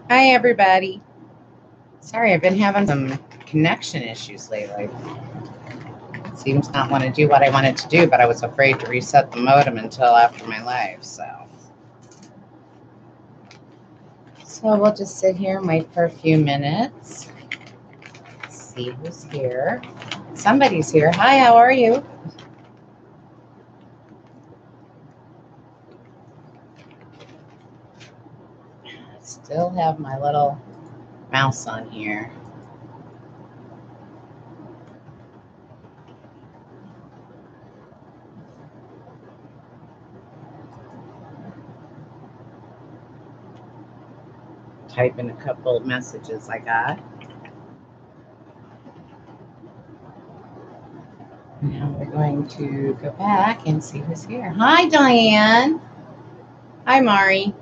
Hi, everybody. Sorry, I've been having some connection issues lately. It seems not want to do what I wanted to do, but I was afraid to reset the modem until after my live. So we'll just sit here and wait for a few minutes. See who's here. Somebody's here. Hi, how are you? I still have my little mouse on here. Typing a couple of messages I got. Now we're going to go back and see who's here. Hi, Diane. Hi, Mari.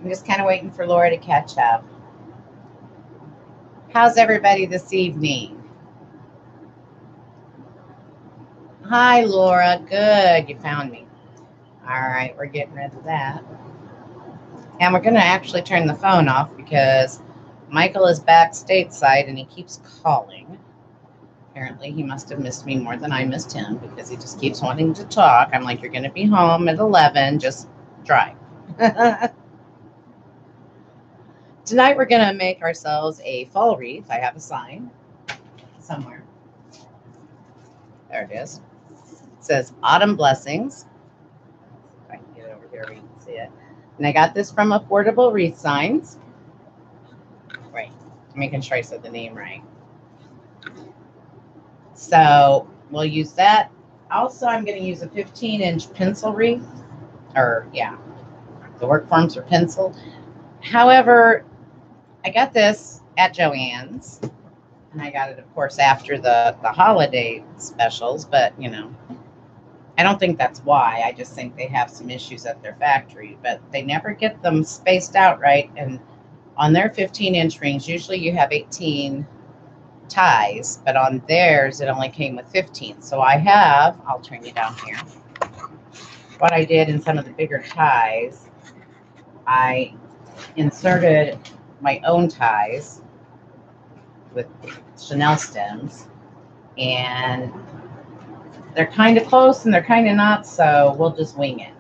I'm just kind of waiting for Laura to catch up. How's everybody this evening? Hi, Laura. Good. You found me. All right. We're getting rid of that. And we're going to actually turn the phone off because Michael is back stateside and he keeps calling. Apparently, he must have missed me more than I missed him because he just keeps wanting to talk. I'm like, you're going to be home at 11. Just drive. Tonight, we're going to make ourselves a fall wreath. I have a sign somewhere. There it is. It says Autumn Blessings. If I can get it over here where you can see it. And I got this from Affordable Wreath Signs. Right. Making sure I said the name right. So we'll use that. Also, I'm going to use a 15-inch pencil wreath. The work forms are pencil. However, I got this at Joann's. And I got it, of course, after the holiday specials. But, I don't think that's why. I just think they have some issues at their factory. But they never get them spaced out right. And on their 15-inch rings, usually you have 18 ties. But on theirs, it only came with 15. So I'll turn you down here. What I did in some of the bigger ties, I inserted my own ties with Chanel stems. And they're kind of close and they're kind of not, so we'll just wing it.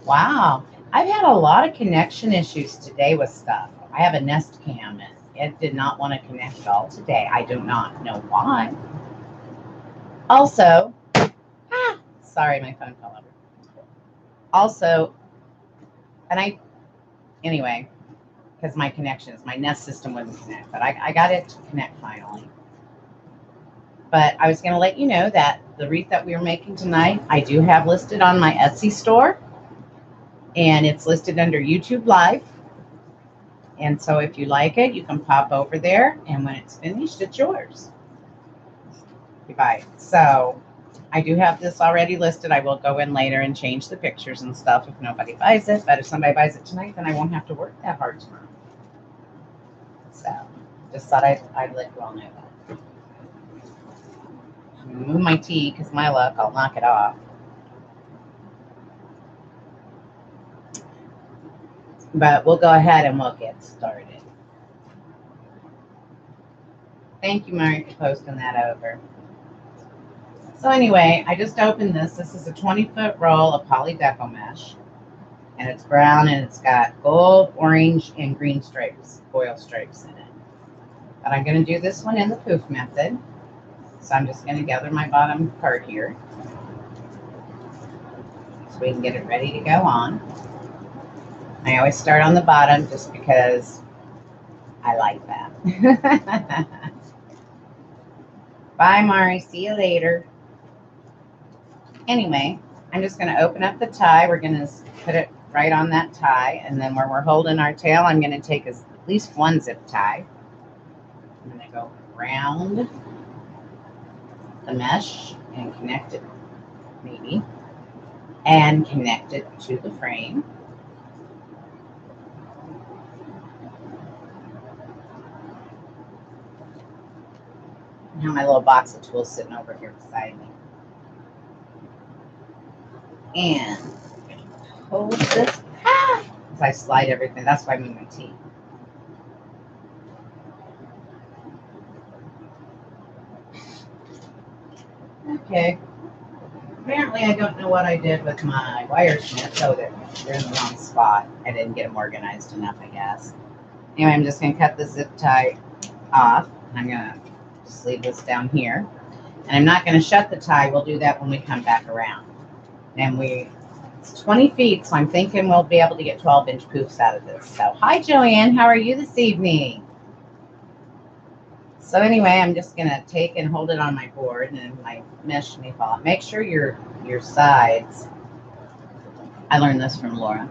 Wow. I've had a lot of connection issues today with stuff. I have a Nest Cam and it did not want to connect at all today. I do not know why. Also, sorry, my phone fell over. Also, anyway, because my Nest system wouldn't connect, but I got it to connect finally. But I was going to let you know that the wreath that we are making tonight, I do have listed on my Etsy store. And it's listed under YouTube Live. And so if you like it, you can pop over there. And when it's finished, it's yours. You buy it. So I do have this already listed. I will go in later and change the pictures and stuff if nobody buys it. But if somebody buys it tonight, then I won't have to work that hard tomorrow. So just thought I'd let you all know that. Move my tea because my luck, I'll knock it off. But we'll go ahead and we'll get started. Thank you, Mary, for posting that over. So anyway, I just opened this. This is a 20-foot roll of poly deco mesh. And it's brown and it's got gold, orange, and green stripes, foil stripes in it. But I'm going to do this one in the poof method. So I'm just going to gather my bottom part here so we can get it ready to go on. I always start on the bottom just because I like that. Bye, Mari. See you later. Anyway, I'm just going to open up the tie. We're going to put it right on that tie. And then where we're holding our tail, I'm going to take at least one zip tie. I'm going to go around the mesh and connect it, maybe, and connect it to the frame. I have my little box of tools sitting over here beside me. And hold this. Ah! As I slide everything. That's why I move my teeth. Okay. Apparently, I don't know what I did with my wire snips. Oh, they're in the wrong spot. I didn't get them organized enough, I guess. Anyway, I'm just going to cut the zip tie off. I'm going to just leave this down here. And I'm not going to shut the tie. We'll do that when we come back around. And it's 20 feet, so I'm thinking we'll be able to get 12-inch poofs out of this. So, hi, Joanne. How are you this evening? So anyway, I'm just going to take and hold it on my board, and my mesh may fall out. Make sure your sides, I learned this from Laura.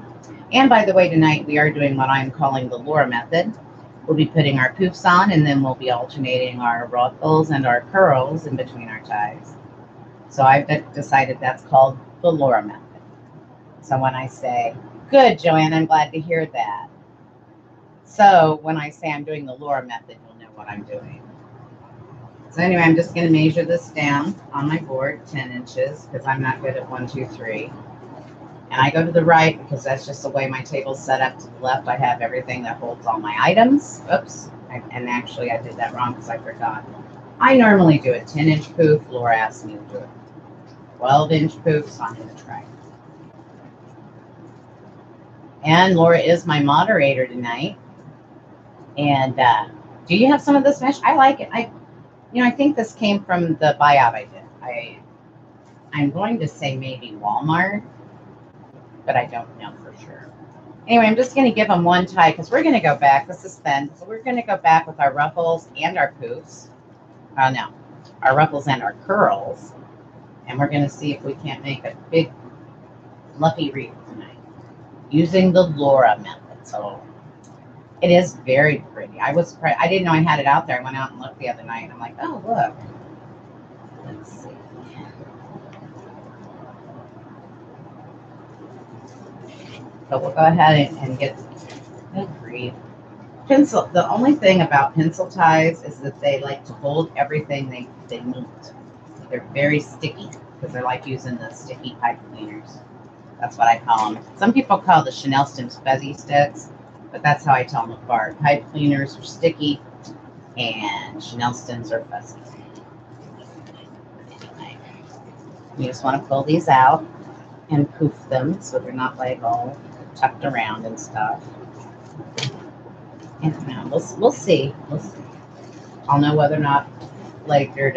And by the way, tonight we are doing what I'm calling the Laura method. We'll be putting our poofs on, and then we'll be alternating our ruffles and our curls in between our ties. So I've decided that's called the Laura method. So when I say, good, Joanne, I'm glad to hear that. So when I say I'm doing the Laura method, you'll know what I'm doing. So anyway, I'm just going to measure this down on my board, 10 inches, because I'm not good at 1, 2, 3. And I go to the right because that's just the way my table's set up. To the left, I have everything that holds all my items. Oops. And actually, I did that wrong because I forgot. I normally do a 10-inch poof. Laura asked me to do it. 12-inch poofs on the tray. And Laura is my moderator tonight. And do you have some of this mesh? I like it. I think this came from the buyout I did. I'm going to say maybe Walmart, but I don't know for sure. Anyway, I'm just going to give them one tie because we're going to go back. This is thin. So we're going to go back with our ruffles and our poofs. No, our ruffles and our curls. And we're going to see if we can't make a big fluffy wreath tonight using the Laura method. So it is very pretty. I didn't know I had it out there. I went out and looked the other night. And I'm like, oh, look. Let's see. But we'll go ahead and get good grief. Pencil. The only thing about pencil ties is that they like to hold everything they meet. They're very sticky because they're like using the sticky pipe cleaners. That's what I call them. Some people call the Chanel stems fuzzy sticks. But that's how I tell them apart. Pipe cleaners are sticky, and Chanel stems are fuzzy. Anyway, you just want to pull these out and poof them so they're not like all tucked around and stuff. And now we'll see. We'll see. I'll know whether or not later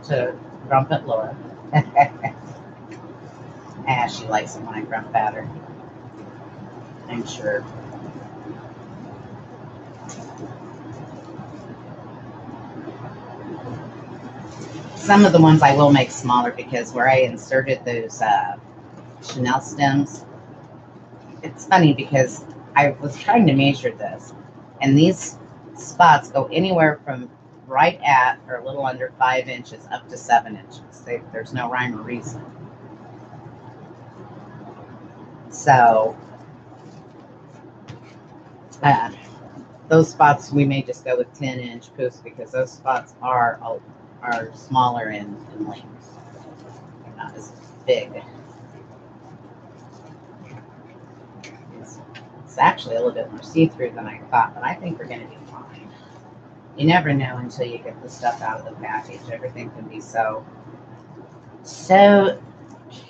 to grump at Laura. She likes it when I grump at her. I'm sure. Some of the ones I will make smaller because where I inserted those Chanel stems, it's funny because I was trying to measure this, and these spots go anywhere from right at or a little under 5 inches up to 7 inches. There's no rhyme or reason. So those spots we may just go with 10-inch poofs because those spots are smaller in length. They're not as big. It's actually a little bit more see-through than I thought, but I think we're going to be fine. You never know until you get the stuff out of the package. Everything can be so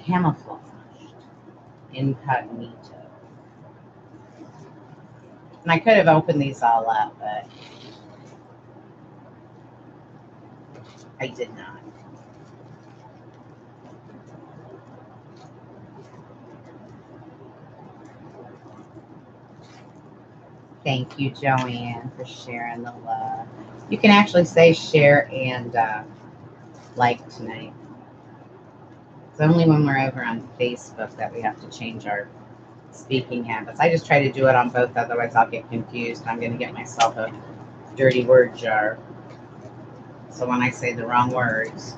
camouflaged, incognito. And I could have opened these all up, but I did not. Thank you, Joanne, for sharing the love. You can actually say share and like tonight. It's only when we're over on Facebook that we have to change our speaking habits. I just try to do it on both, otherwise I'll get confused. I'm going to get myself a dirty word jar. So when I say the wrong words,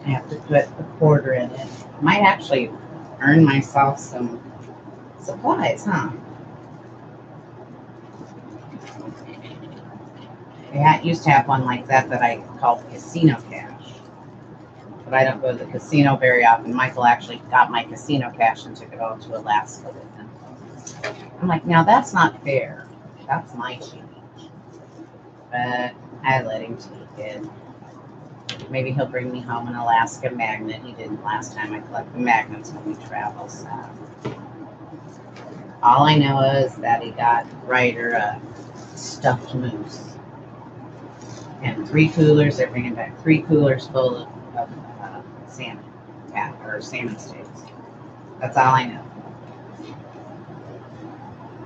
I have to put a quarter in it. I might actually earn myself some supplies, huh? I used to have one like that I called Casino Cash. but I don't go to the casino very often. Michael actually got my casino cash and took it all to Alaska with him. I'm like, now that's not fair. That's my change. But I let him take it. Maybe he'll bring me home an Alaska magnet. He didn't last time. I collect the magnets when we travel. So all I know is that he got Ryder a stuffed moose and 3 coolers. They're bringing back 3 coolers full of salmon, or salmon steaks. That's all I know.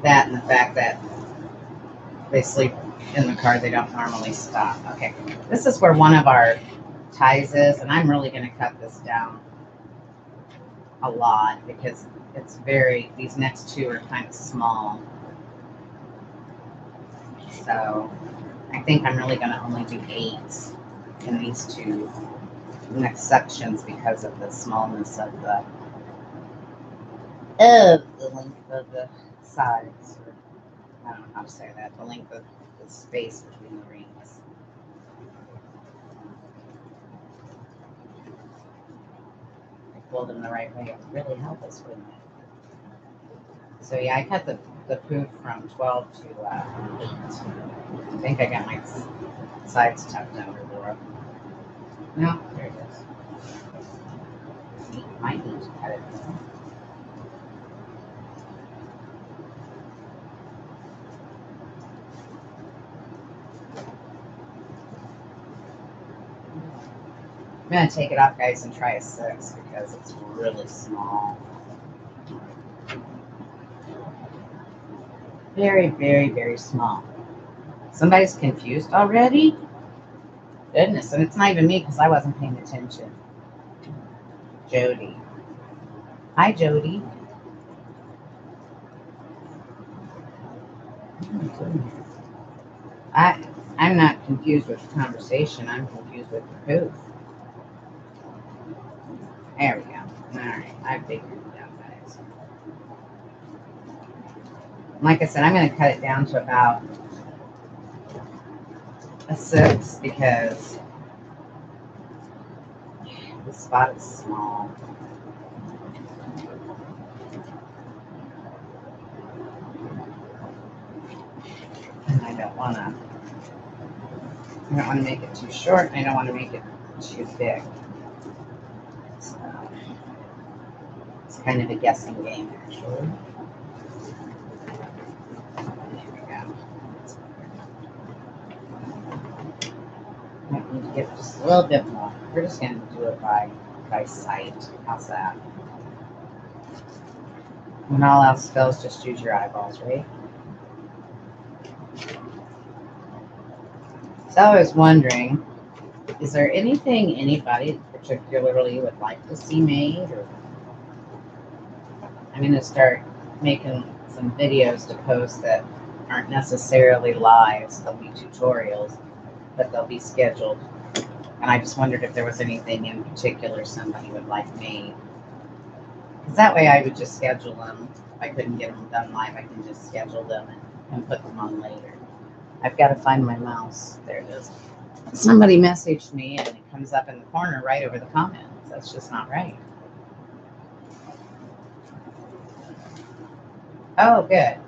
That and the fact that they sleep in the car. They don't normally stop. Okay, this is where one of our ties is, and I'm really going to cut this down a lot because it's these next 2 are kind of small. So I think I'm really going to only do 8 in these 2 next sections because of the smallness of the length of the sides. Or, I don't know how to say that. The length of the space between the rings. I fold them the right way. It would really help us, wouldn't it? So yeah, I cut the poof from 12 to 8. I think I got my sides tucked under there. No, there it is. Might need to cut it. I'm going to take it off, guys, and try a 6 because it's really small. Very, very, very small. Somebody's confused already? Goodness, and it's not even me because I wasn't paying attention. Jody. Hi, Jody. I'm not confused with the conversation. I'm confused with the poof. There we go. All right, I figured it out, guys. Like I said, I'm going to cut it down to about a 6 because the spot is small. And I don't want to make it too short, and I don't want to make it too big. So it's kind of a guessing game, actually. There we go. Might need to get just a little bit more. We're just going to do it by sight. How's that? When all else fails, just use your eyeballs, right? So I was wondering, is there anything anybody particularly would like to see made? Or I'm going to start making some videos to post that aren't necessarily lives. They'll be tutorials, but they'll be scheduled. And I just wondered if there was anything in particular somebody would like made. Because that way I would just schedule them. If I couldn't get them done live, I can just schedule them and put them on later. I've got to find my mouse. There it is. Somebody messaged me and it comes up in the corner right over the comments. That's just not right. Oh, good.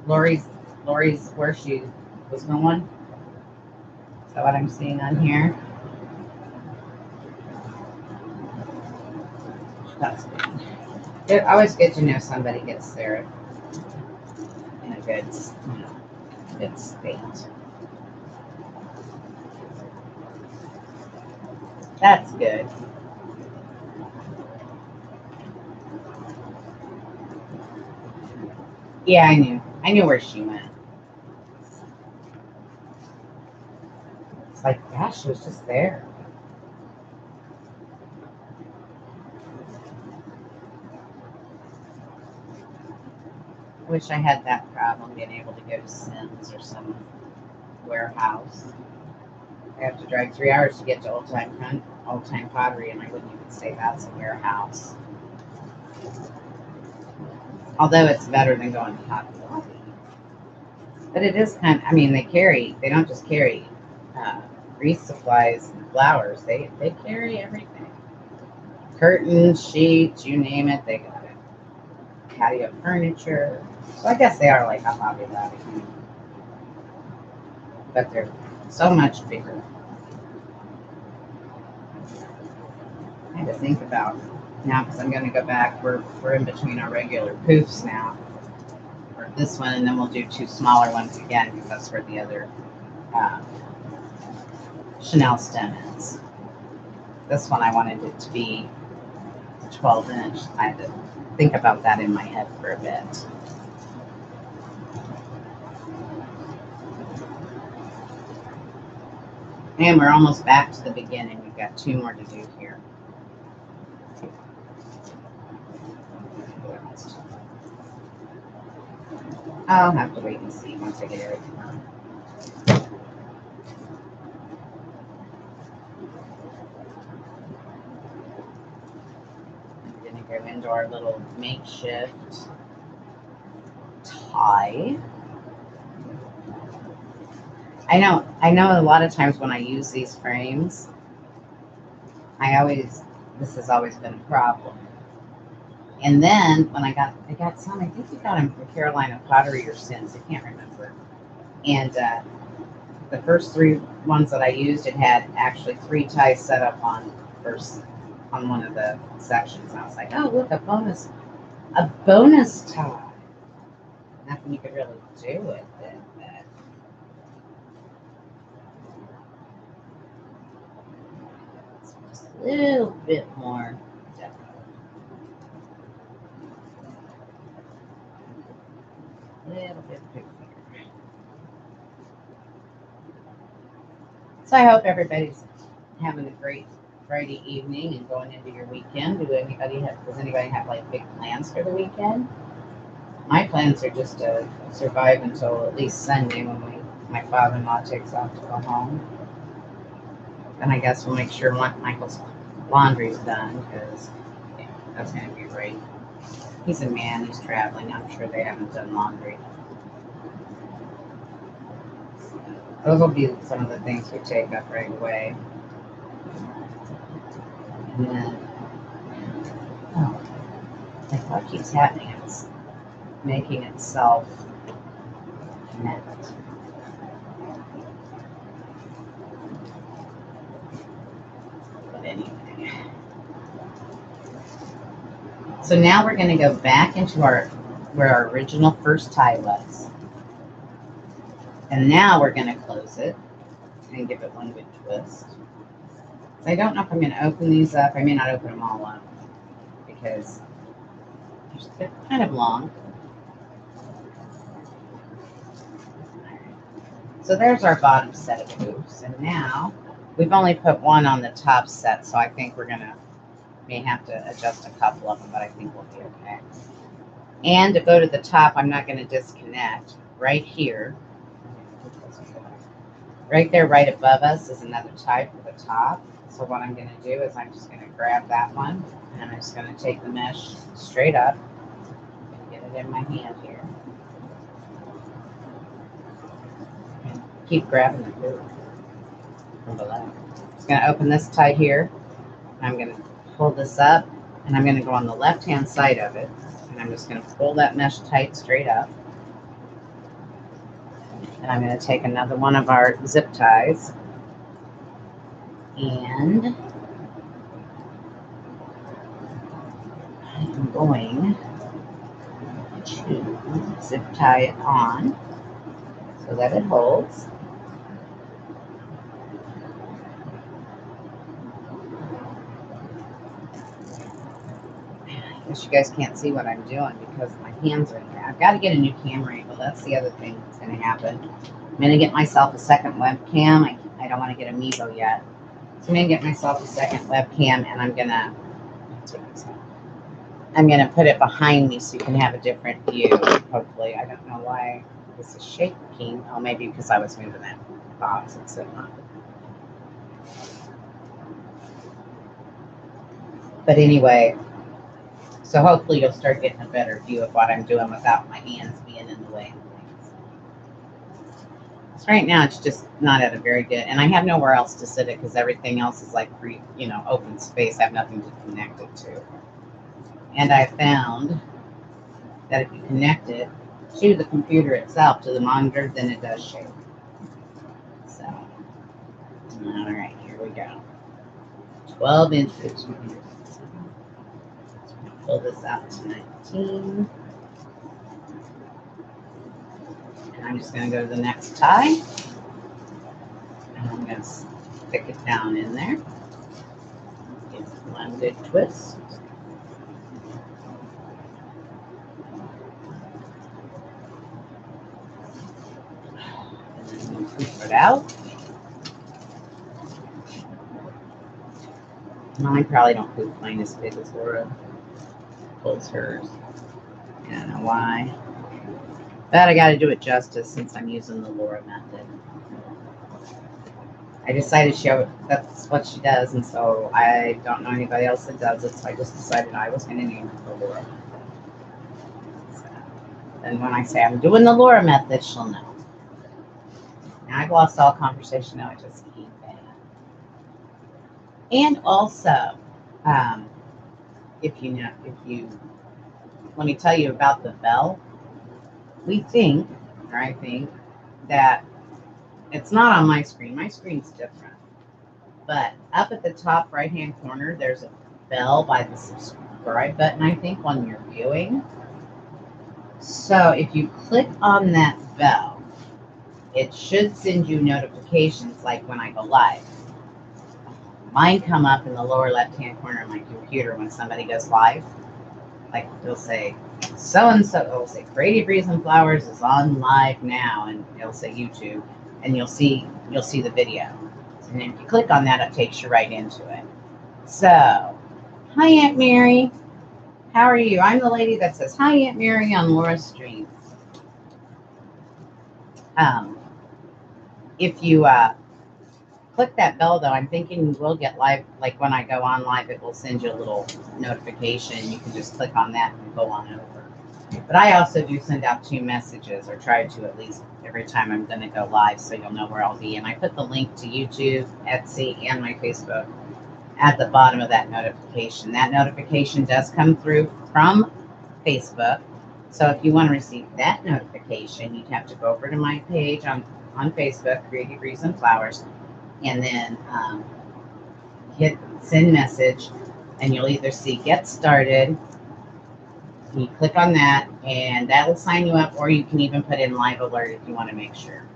Lori's where she was going. Is that what I'm seeing on here? That's good. It's always good to know somebody gets there in a good, good state. That's good. Yeah, I knew where she went. It's like, gosh, she was just there. I wish I had that problem, being able to go to Sims or some warehouse. I have to drive 3 hours to get to Old Time Pottery, and I wouldn't even say that's a warehouse. Although it's better than going to Hobby Lobby. But it is kind of, they don't just carry wreath supplies and flowers. They carry everything. Curtains, sheets, you name it, they got it. Patio furniture. So I guess they are like a Hobby Lobby, but they're so much bigger. I had to think about now because I'm going to go back. We're in between our regular poofs now. Or this one, and then we'll do 2 smaller ones again because that's where the other Chanel stem is. This one I wanted it to be 12-inch. I had to think about that in my head for a bit. And we're almost back to the beginning. We've got 2 more to do here. I'll have to wait and see once I get everything on. I'm going to go into our little makeshift tie. I know a lot of times when I use these frames, this has always been a problem. And then when I got some, I think we got them from Carolina Pottery or Sins, I can't remember. And the first 3 ones that I used, it had actually 3 ties set up on one of the sections. And I was like, oh look, a bonus tie. Nothing you could really do with it. Just a little bit more. Little bit bigger. So I hope everybody's having a great Friday evening and going into your weekend. Does anybody have like big plans for the weekend? My plans are just to survive until at least Sunday when my father-in-law takes off to go home. And I guess we'll make sure Michael's laundry's done because that's going to be great. He's a man, he's traveling. I'm sure they haven't done laundry. Those will be some of the things we take up right away. And then, like what keeps happening? It's making itself connect. But anyway. So now we're going to go back into where our original first tie was. And now we're going to close it and give it one good twist. So I don't know if I'm going to open these up. I may not open them all up because they're kind of long. So there's our bottom set of hoops. And now we've only put 1 on the top set, so I think we're may have to adjust a couple of them, but I think we'll be okay. And to go to the top, I'm not going to disconnect. Right here, right there, right above us is another tie for the top. So what I'm going to do is I'm just going to grab that one, and I'm just going to take the mesh straight up and get it in my hand here. And keep grabbing the hoop from below. I'm just going to open this tie here. I'm going to pull this up, and I'm going to go on the left-hand side of it, and I'm just going to pull that mesh tight straight up. And I'm going to take another one of our zip ties, and I'm going to zip tie it on so that it holds. I guess you guys can't see what I'm doing because my hands are in there. I've got to get a new camera angle. That's the other thing that's going to happen. I'm going to get myself a second webcam. I don't want to get a Mevo yet. So I'm going to get myself a second webcam, and I'm going to put it behind me so you can have a different view, hopefully. I don't know why this is shaking. Oh, maybe because I was moving that box it's sitting on. But anyway, so hopefully you'll start getting a better view of what I'm doing without my hands being in the way of things. So right now it's just not at a very good, and I have nowhere else to sit it because everything else is like free, open space. I have nothing to connect it to. And I found that if you connect it to the computer itself, to the monitor, then it does shake. So, all right, here we go. 12 inches. Pull this out to 19. And I'm just going to go to the next tie. And I'm going to stick it down in there. Give it one good twist. And then we'll poof it out. Mine probably don't poof mine as big as Laura pulls hers. I don't know why. But I got to do it justice since I'm using the Laura method. I decided that's what she does, and so I don't know anybody else that does it, so I just decided I was going to name it the Laura method. So, and when I say I'm doing the Laura method, she'll know. Now I've lost all conversation, now I just keep that. And also, let me tell you about the bell. I think that it's not on my screen. My screen's different. But up at the top right-hand corner, there's a bell by the subscribe button, I think, when you're viewing. So if you click on that bell, it should send you notifications like when I go live. Mine come up in the lower left-hand corner of my computer when somebody goes live. Like they'll say, so-and-so, it'll say Creative Wreaths and Flowers is on live now, and it'll say YouTube, and you'll see the video. And if you click on that, it takes you right into it. So, hi Aunt Mary. How are you? I'm the lady that says hi Aunt Mary on Laura's stream. If you click that bell, though, I'm thinking you will get live. Like when I go on live, it will send you a little notification. You can just click on that and go on over. But I also do send out 2 messages, or try to at least every time I'm going to go live, so you'll know where I'll be. And I put the link to YouTube, Etsy, and my Facebook at the bottom of that notification. That notification does come through from Facebook. So if you want to receive that notification, you'd have to go over to my page on Facebook, Creative Wreaths and Flowers, and then hit send message, and you'll either see get started. You click on that, and that will sign you up, or you can even put in live alert if you want to make sure.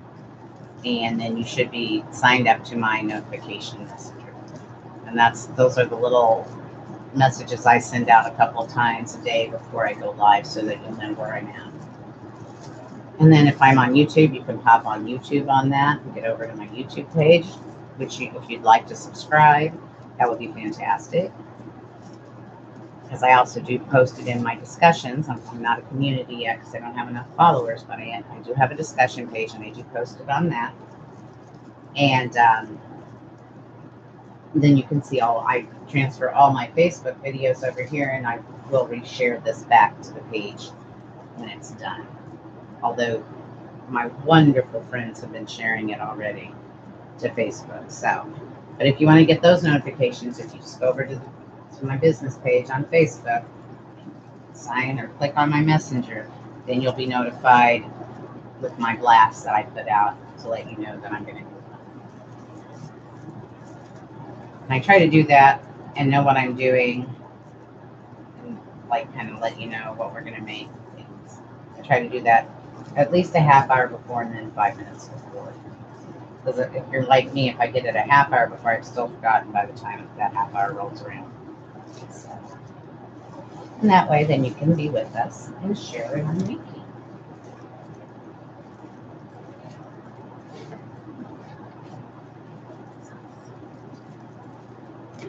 And then you should be signed up to my notification messenger. And those are the little messages I send out a couple of times a day before I go live, so that you'll know where I'm at. And then if I'm on YouTube, you can pop on YouTube on that and get over to my YouTube page, which if you'd like to subscribe, that would be fantastic. Because I also do post it in my discussions. I'm not a community yet because I don't have enough followers, but I do have a discussion page, and I do post it on that. And then you can see I transfer all my Facebook videos over here, and I will reshare this back to the page when it's done. Although my wonderful friends have been sharing it already to Facebook. So, but if you want to get those notifications, if you just go over to my business page on Facebook, sign or click on my messenger, then you'll be notified with my blast that I put out to let you know that I'm going to do it. And I try to do that and know what I'm doing, and like kind of let you know what we're going to make. Things. I try to do that at least a half hour before, and then 5 minutes before. Because if you're like me, if I get it a half hour before, I've still forgotten by the time that half hour rolls around. So, and that way, then you can be with us and share it on making.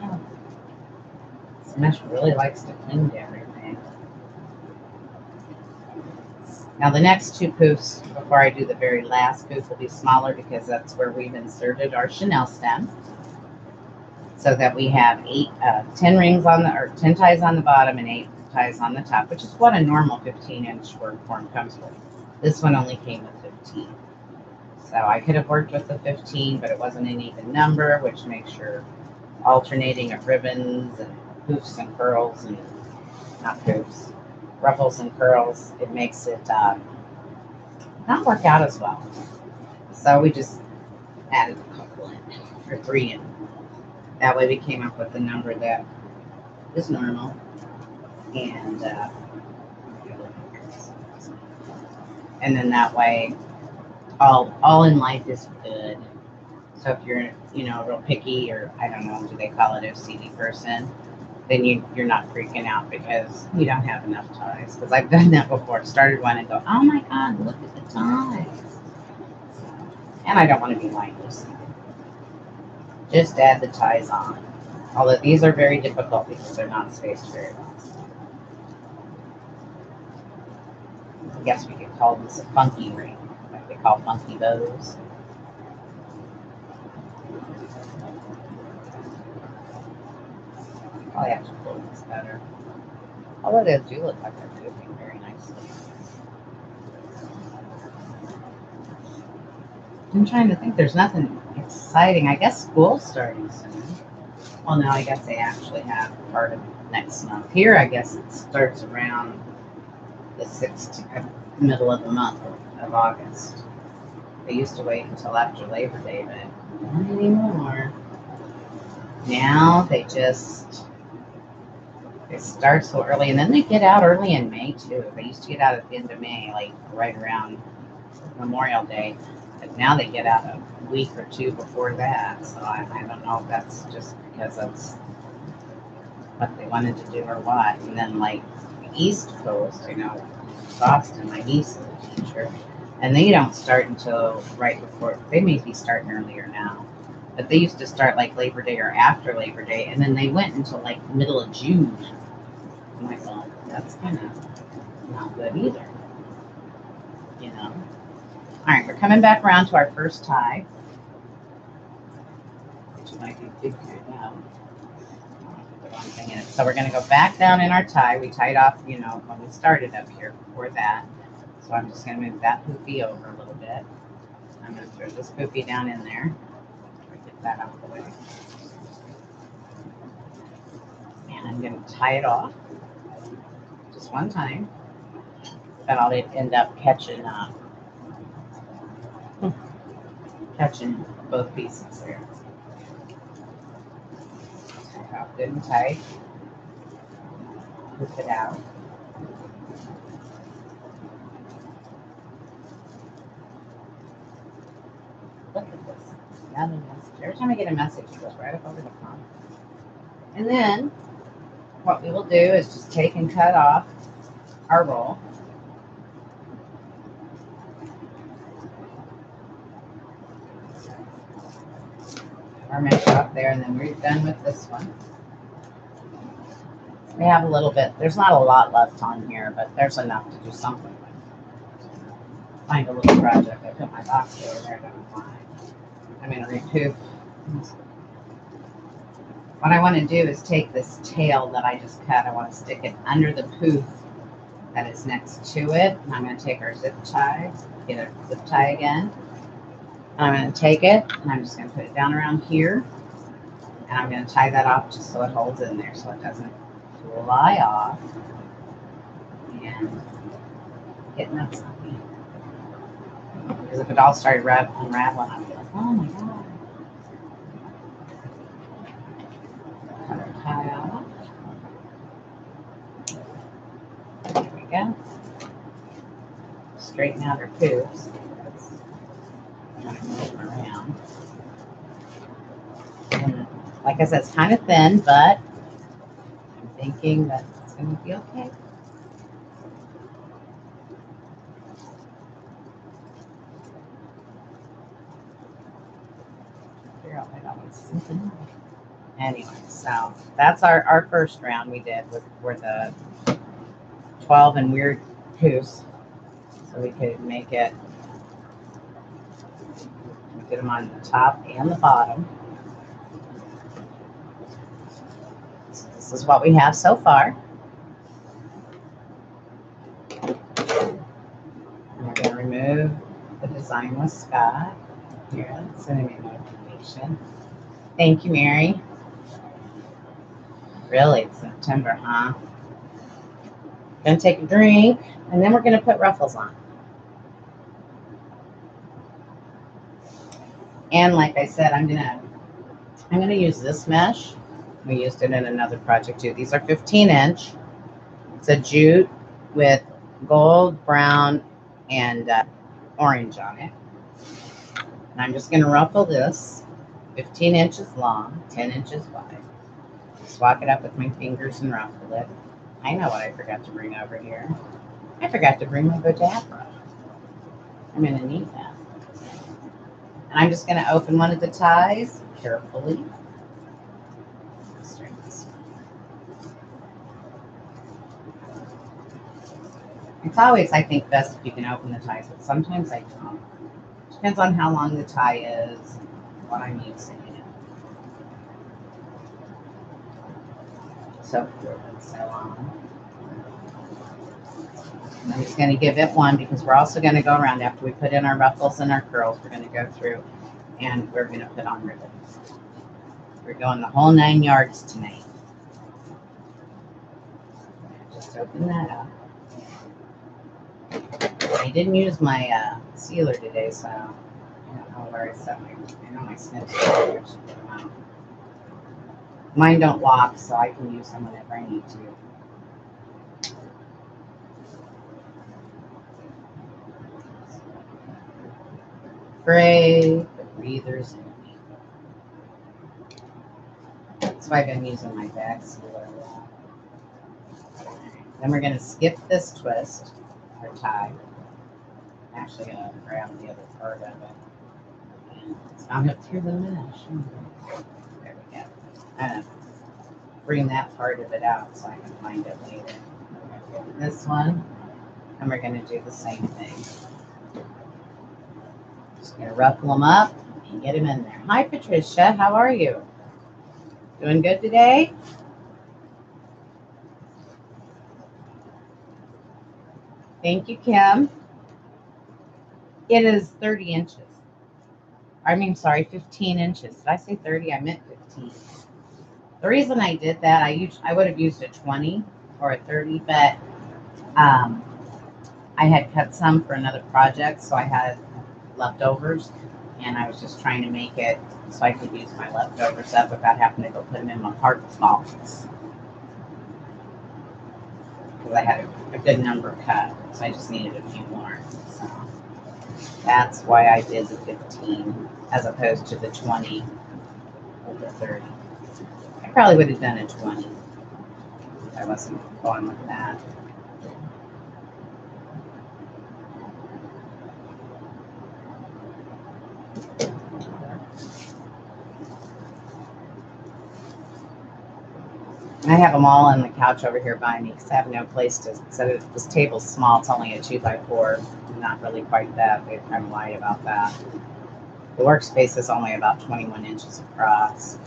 Oh, this mesh really likes to cling to everything. Now the next 2 poofs, before I do the very last poof, will be smaller because that's where we've inserted our chenille stem. So that we have 10 rings on or 10 ties on the bottom and 8 ties on the top, which is what a normal 15-inch worm form comes with. This one only came with 15. So I could have worked with the 15, but it wasn't an even number, which makes your alternating of ribbons and hoofs and curls and not hoofs, ruffles and curls. It makes it not work out as well. So we just added a couple in, or 3 in. That way we came up with the number that is normal. And then that way, all in life is good. So if you're, real picky, or I don't know, do they call it OCD person, then you're not freaking out because you don't have enough ties. Because I've done that before. Started one and go, oh my God, look at the ties. And I don't want to be mindless. Just add the ties on. Although these are very difficult because they're not spaced very well. I guess we could call this a funky ring, like they call funky bows. Probably have to pull this better. Although they do look like they're moving very nicely. I'm trying to think. There's nothing exciting. I guess school's starting soon. Well, no, I guess they actually have part of next month. Here, I guess it starts around the 6th, middle of the month of August. They used to wait until after Labor Day, but not anymore. Now they start so early, and then they get out early in May too. They used to get out at the end of May, like right around Memorial Day, but now they get out a week or 2 before that. So I don't know if that's just because that's what they wanted to do or what. And then like the East Coast, Boston, my niece is a teacher, and they don't start until right before. They may be starting earlier now, but they used to start like Labor Day or after Labor Day, and then they went until like middle of June. I'm like, well, that's kind of not good either, All right, we're coming back around to our first tie, which might be figured out. The wrong thing in it. So we're going to go back down in our tie. We tied off, when we started up here before that. So I'm just going to move that poofy over a little bit. I'm going to throw this poofy down in there. Get that out of the way. And I'm going to tie it off just one time. Then I'll end up catching both pieces there. Tie off good and tight. Poof it out. Look at this. Another message. Every time I get a message, it goes right up over the phone. And then what we will do is just take and cut off our roll. Our mesh off there, and then we're done with this one. We have a little bit. There's not a lot left on here, but there's enough to do something with. Find a little project. I put my box over there. I'm going to repoof. What I want to do is take this tail that I just cut. I want to stick it under the poof that is next to it. And I'm going to take our zip tie, get a zip tie again. And I'm going to take it, and I'm just going to put it down around here. And I'm going to tie that off just so it holds in there so it doesn't fly off. And get nuts on me. Because if it all started unraveling, I'd be like, oh my God. Cut our tie off. There we go. Straighten out our poofs. Kind of move them around. And like I said, it's kind of thin, but I'm thinking that it's going to be okay. Figure out why that one's something. Anyway, so that's our first round we did were the 12 and weird poofs. So we could make it. We did them on the top and the bottom. So this is what we have so far. And we're going to remove the design with Scott. Here, let's send me a notification. Thank you, Mary. Really, it's September, huh? Gonna take a drink, and then we're gonna put ruffles on. And like I said, I'm gonna use this mesh. We used it in another project too. These are 15-inch. It's a jute with gold, brown, and orange on it. And I'm just gonna ruffle this 15 inches long, 10 inches wide. Swap it up with my fingers and ruffle it. I know what I forgot to bring over here. I forgot to bring my Bodap brush. I'm gonna need that. And I'm just going to open one of the ties carefully. It's always, I think, best if you can open the ties, but sometimes I don't. Depends on how long the tie is, what I'm using. So good and so on. And I'm just going to give it one because we're also going to go around after we put in our ruffles and our curls. We're going to go through and we're going to put on ribbons. We're going the whole 9 yards tonight. Just open that up. I didn't use my sealer today, so I don't know where I set my. I know my snips. I should get them out. Mine don't lock, so I can use them whenever I need to. Great, the breathers. That's why I've been using my bag sealer a lot. Then we're going to skip this twist or tie. I'm actually going to grab the other part of it. And it's not up through the mesh. There we go. I'm going to bring that part of it out so I can find it later. We're going to get this one, and we're going to do the same thing. Just going to ruffle them up and get them in there. Hi, Patricia. How are you? Doing good today? Thank you, Kim. It is 30 inches. I mean, sorry, 15 inches. Did I say 30? I meant 15. The reason I did that, I would have used a 20 or a 30, but I had cut some for another project, so I had leftovers, and I was just trying to make it so I could use my leftovers up without having to go put them in my part box. Because I had a good number cut, so I just needed a few more. So that's why I did the 15 as opposed to the 20 or the 30. I probably would have done a 20 if I wasn't going with that. And I have them all on the couch over here by me because I have no place to set it. This table's small. It's only a 2x4. Not really quite that big. I'm light about that. The workspace is only about 21 inches across.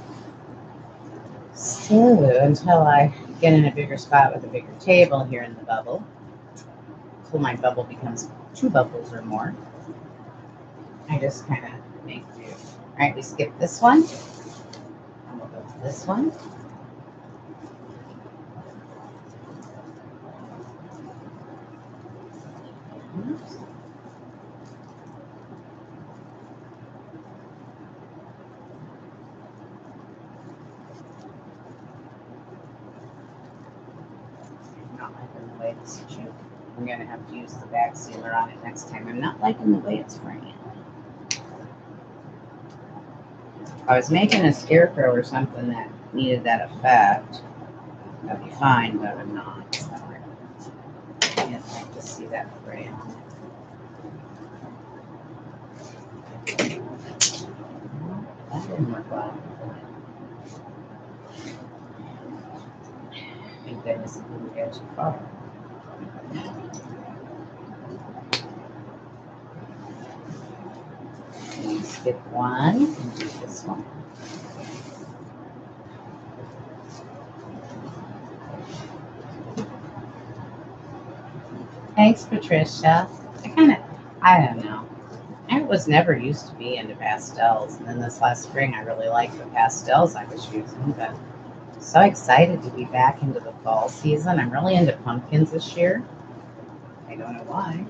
So until I get in a bigger spot with a bigger table here in the bubble, until my bubble becomes 2 bubbles or more, I just kind of make do. All right, we skip this one. And we'll go to this one. Oops. Not liking the way this is. I'm going to have to use the back sealer on it next time. I'm not liking the way it's spraying. If I was making a scarecrow or something that needed that effect, that'd be fine, but I'm not. So I can't like to see that spray on it. That didn't work well. Thank goodness it didn't go too far. And skip one and do this one. Thanks, Patricia. I don't know. I was never used to be into pastels. And then this last spring, I really liked the pastels I was using. But so excited to be back into the fall season. I'm really into pumpkins this year. I don't know why.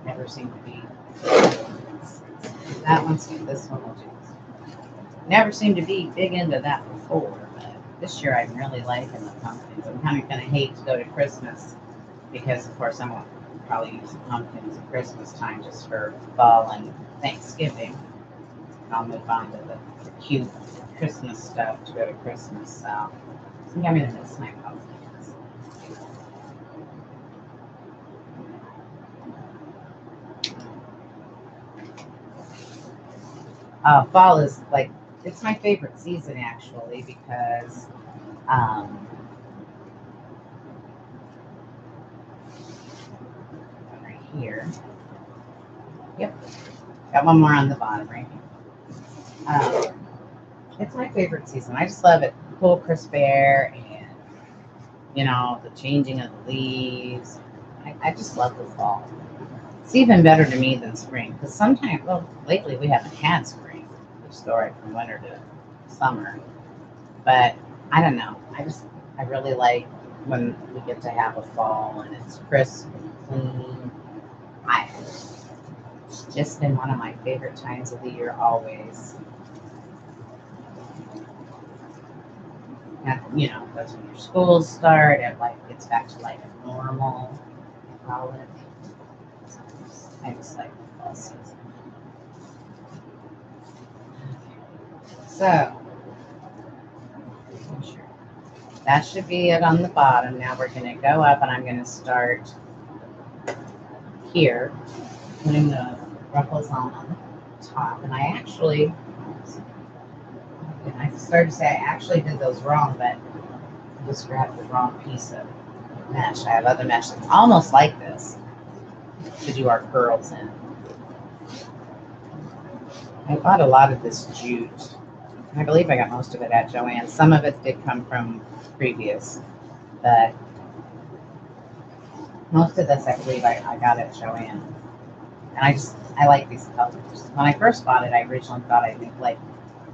Never seem to be. That one's good. This one will do. Never seemed to be big into that before, but this year I'm really liking the pumpkins. I'm kind of going to hate to go to Christmas because, of course, I won't probably use the pumpkins at Christmas time just for fall and Thanksgiving. And I'll move on to the cute Christmas stuff to go to Christmas. So I think I'm going to miss my pumpkins. Fall is like, it's my favorite season actually because right here. Yep. Got one more on the bottom right here. It's my favorite season. I just love it. Cool, crisp air and, you know, the changing of the leaves. I just love the fall. It's even better to me than spring because sometimes, well, lately we haven't had spring. We just go right from winter to summer. But I don't know. I really like when we get to have a fall and it's crisp and clean. It's just been one of my favorite times of the year always. And, you know, that's when your schools start and life gets back to like normal, I call it. I just like the fall season. So, that should be it on the bottom. Now we're going to go up and I'm going to start here, putting the ruffles on the top. And I started to say I actually did those wrong, but I just grabbed the wrong piece of mesh. I have other mesh that's almost like this to do our curls in. I bought a lot of this jute. I believe I got most of it at Joann's. Some of it did come from previous, but most of this I believe I got at Joann. And I like these colors. When I first bought it, I originally thought I'd make like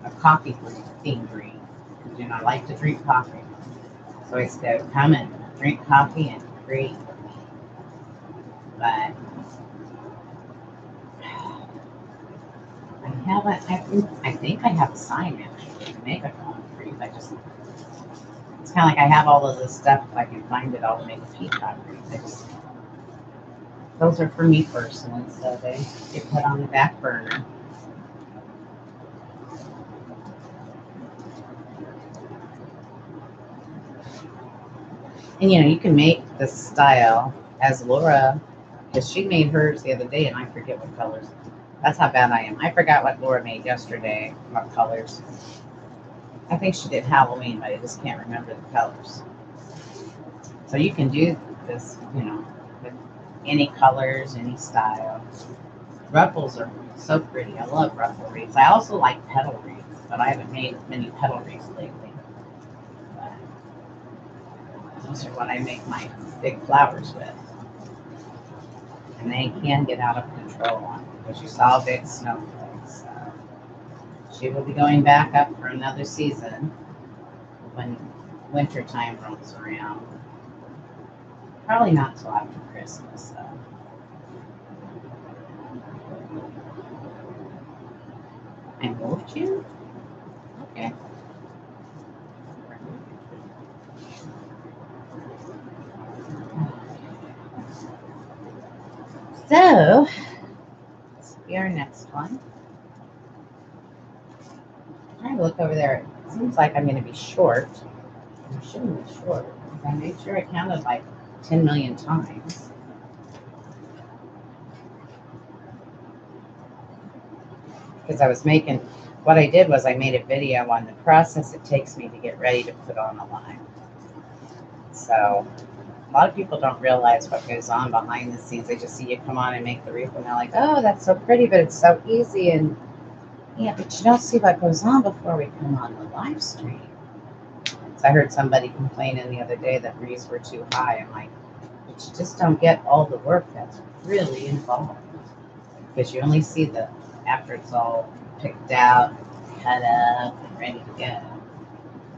a coffee green. Because, you know, I like to drink coffee. So I said, come and drink coffee and create with me. But I think I have a sign actually to make a coffee wreath. It's kind of like I have all of this stuff. If I can find it, I'll make a peacock wreath. Those are for me personally, so they get put on the back burner. And, you know, you can make this style as Laura, because she made hers the other day, and I forget what colors. That's how bad I am. I forgot what Laura made yesterday, what colors. I think she did Halloween, but I just can't remember the colors. So you can do this, you know, with any colors, any style. Ruffles are so pretty. I love ruffle wreaths. I also like petal wreaths, but I haven't made many petal wreaths lately. Those are what I make my big flowers with. And they can get out of control on it because you saw big snowflakes. So she will be going back up for another season when winter time rolls around. Probably not till after Christmas, though. I moved you? Okay. So, this will be our next one. I'm trying to look over there. It seems like I'm going to be short. I shouldn't be short because I made sure I counted like 10 million times. Because I was making, what I did was I made a video on the process it takes me to get ready to put on a line. So, a lot of people don't realize what goes on behind the scenes. They just see you come on and make the wreath and they're like, oh, that's so pretty, but it's so easy. And yeah, but you don't see what goes on before we come on the live stream. So I heard somebody complaining the other day that wreaths were too high. I'm like, but you just don't get all the work that's really involved. because you only see the after it's all picked out, cut up, and ready to go.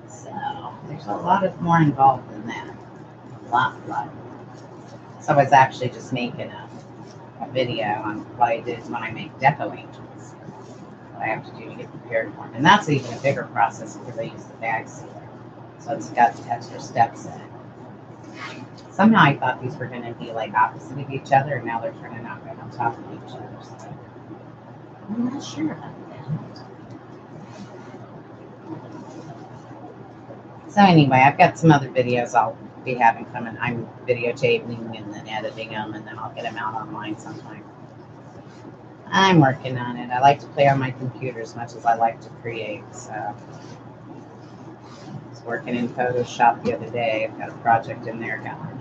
So there's a lot more involved in that. A lot. So I was actually just making a video on what I did when I make deco angels. What I have to do to get prepared for them. And that's even a bigger process because I use the bag sealer. So it's got extra steps in it. Somehow I thought these were going to be like opposite of each other, and now they're turning out right on top of each other. So I'm not sure about that. So anyway, I've got some other videos I'll be having coming. I'm videotaping and then editing them, and then I'll get them out online sometime. I'm working on it. I like to play on my computer as much as I like to create. So I was working in Photoshop the other day. I've got a project in there going.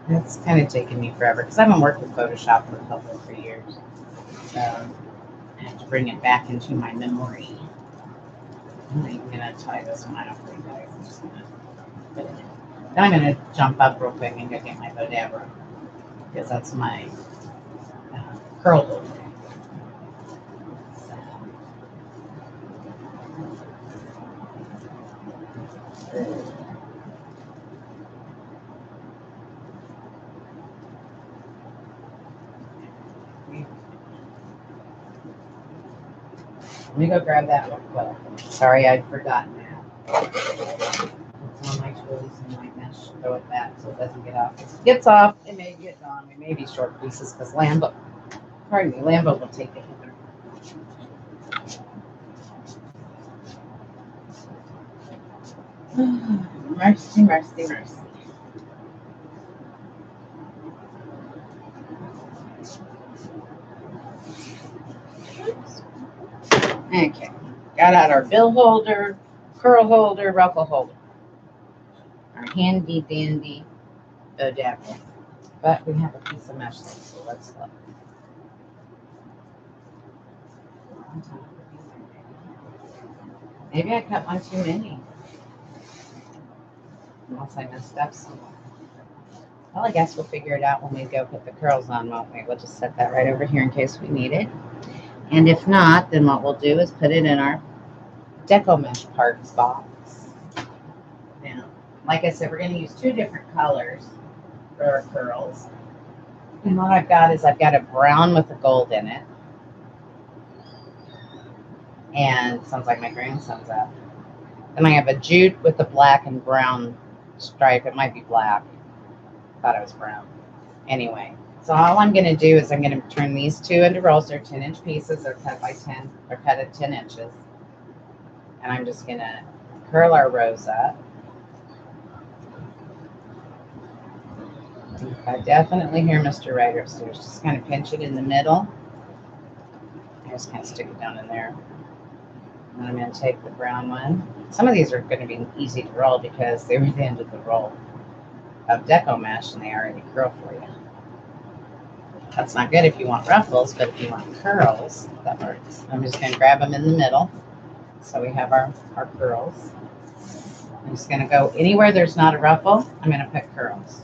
It's kind of taken me forever because I haven't worked with Photoshop for a couple of 3 years. So I have to bring it back into my memory. I'm not even going to tie this one. I don't think I'm just going to put it in. Then I'm going to jump up real quick and go get my Bodabra because that's my curl holder. Let me go grab that real quick. Sorry, I'd forgotten that. It's on my tools and my mesh. Go with that so it doesn't get off. If it gets off, it may get gone. It may be short pieces because Lambo will take it. Mercy. Okay, got out our bill holder, curl holder, ruffle holder. Our handy dandy Bodabra. But we have a piece of mesh left, so let's look. Maybe I cut one too many. Unless I messed up somewhere. Well, I guess we'll figure it out when we go put the curls on, won't we? We'll just set that right over here in case we need it. And if not, then what we'll do is put it in our deco mesh parts box. Now, like I said, we're going to use 2 different colors for our curls. And what I've got is I've got a brown with a gold in it. And it sounds like my grandson's up. Then I have a jute with a black and brown stripe. It might be black. I thought it was brown. Anyway, so all I'm going to do is I'm going to turn these 2 into rolls. They're 10-inch pieces. They're cut by 10. They're cut at 10 inches. And I'm just going to curl our rows up. I definitely hear Mr. Right upstairs. Just kind of pinch it in the middle. I just kind of stick it down in there. And I'm going to take the brown one. Some of these are going to be easy to roll because they were the end of the roll of deco mesh and they already curl for you. That's not good if you want ruffles, but if you want curls, that works. I'm just going to grab them in the middle. So we have our curls. I'm just going to go anywhere there's not a ruffle, I'm going to put curls.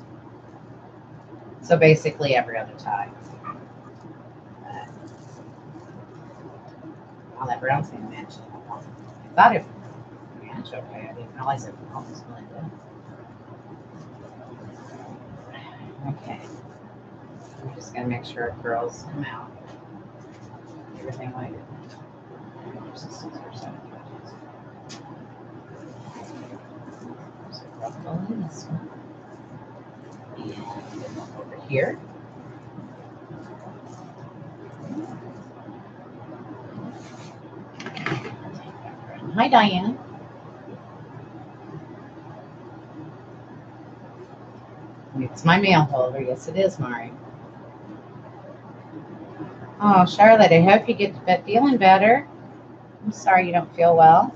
So basically every other tie. Well, that brown's going to match it. I thought it would match okay. I didn't realize it would almost blend in. Okay. I'm just going to make sure it curls come out. Everything like it. There's a scissors. There's a ruffle in this one. And over here. Hi, Diane. It's my mail holder. Yes, it is, Mari. Oh, Charlotte, I hope you get feeling better. I'm sorry you don't feel well.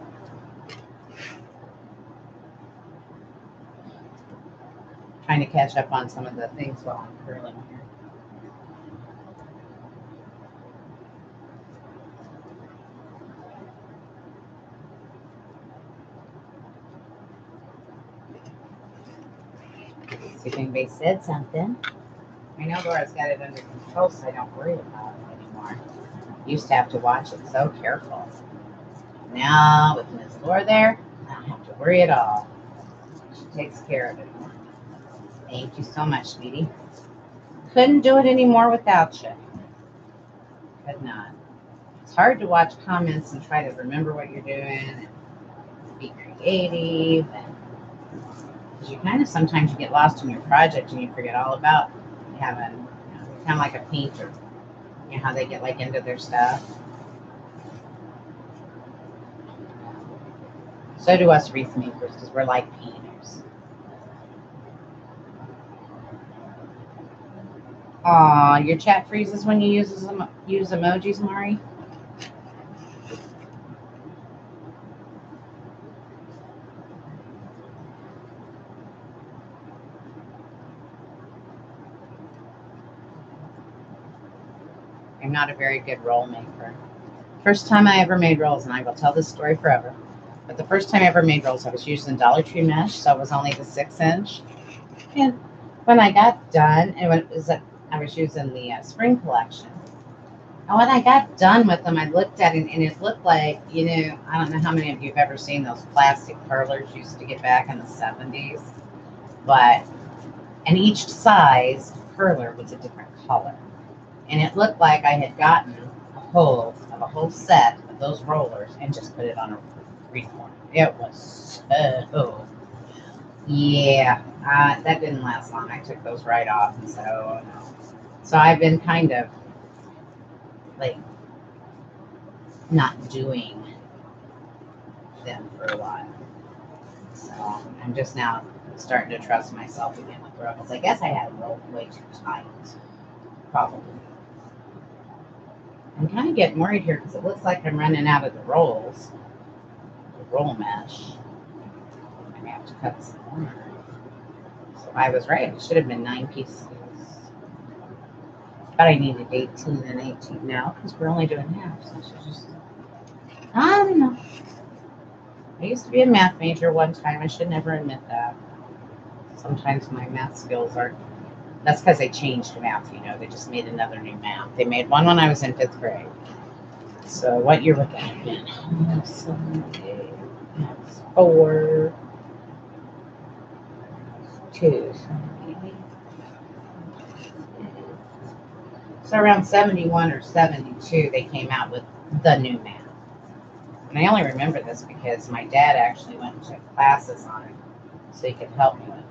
Trying to catch up on some of the things while I'm curling here. See if anybody said something. I know Laura's got it under control, so I don't worry about it. Used to have to watch it so careful. Now with Ms. Laura there, I don't have to worry at all. She takes care of it. Thank you so much, sweetie. Couldn't do it anymore without you. Could not. It's hard to watch comments and try to remember what you're doing and be creative. Because you kind of sometimes you get lost in your project and you forget all about having, kind of like a painter. You know how they get like into their stuff. So do us wreath makers because we're like painters. Aw, your chat freezes when you use emojis, Mari? I'm not a very good roll maker. First time I ever made rolls, and I will tell this story forever, but the first time I ever made rolls, I was using Dollar Tree mesh, so it was only the 6-inch. And when I got done, and when it was I was using the spring collection. And when I got done with them, I looked at it, and it looked like, I don't know how many of you have ever seen those plastic curlers used to get back in the 70s, and each size curler was a different color. And it looked like I had gotten a whole set of those rollers and just put it on a wreath form. It was so, yeah, that didn't last long. I took those right off, and so I've been kind of like not doing them for a while. So I'm just now starting to trust myself again with rolls. I guess I had rolled way too tight, probably. I'm kind of getting worried here because it looks like I'm running out of the rolls. The roll mesh. I'm gonna have to cut some more. So I was right. It should have been 9 pieces. But I needed 18 and 18 now because we're only doing half. So I should just, I don't know. I used to be a math major one time. I should never admit that. Sometimes my math skills aren't. That's because they changed math, They just made another new math. They made one when I was in 5th grade. So what year would that have been? 4, 2. So around 71 or 72, they came out with the new math. And I only remember this because my dad actually went and took classes on it so he could help me with it.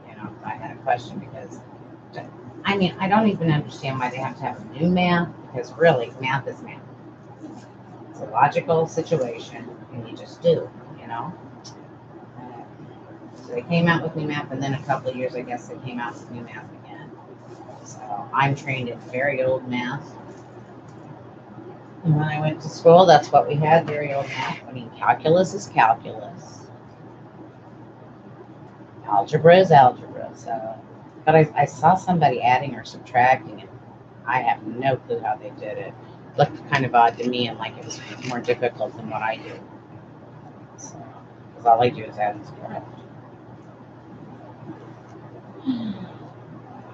If I had a question because, I don't even understand why they have to have a new math because really, math is math. It's a logical situation and you just do, So they came out with new math and then a couple of years, I guess, they came out with new math again. So I'm trained in very old math. And when I went to school, that's what we had, very old math. Calculus is calculus. Algebra is algebra. So, but I saw somebody adding or subtracting it. I have no clue how they did it. It looked kind of odd to me and like it was more difficult than what I do. So, because all I do is add and subtract.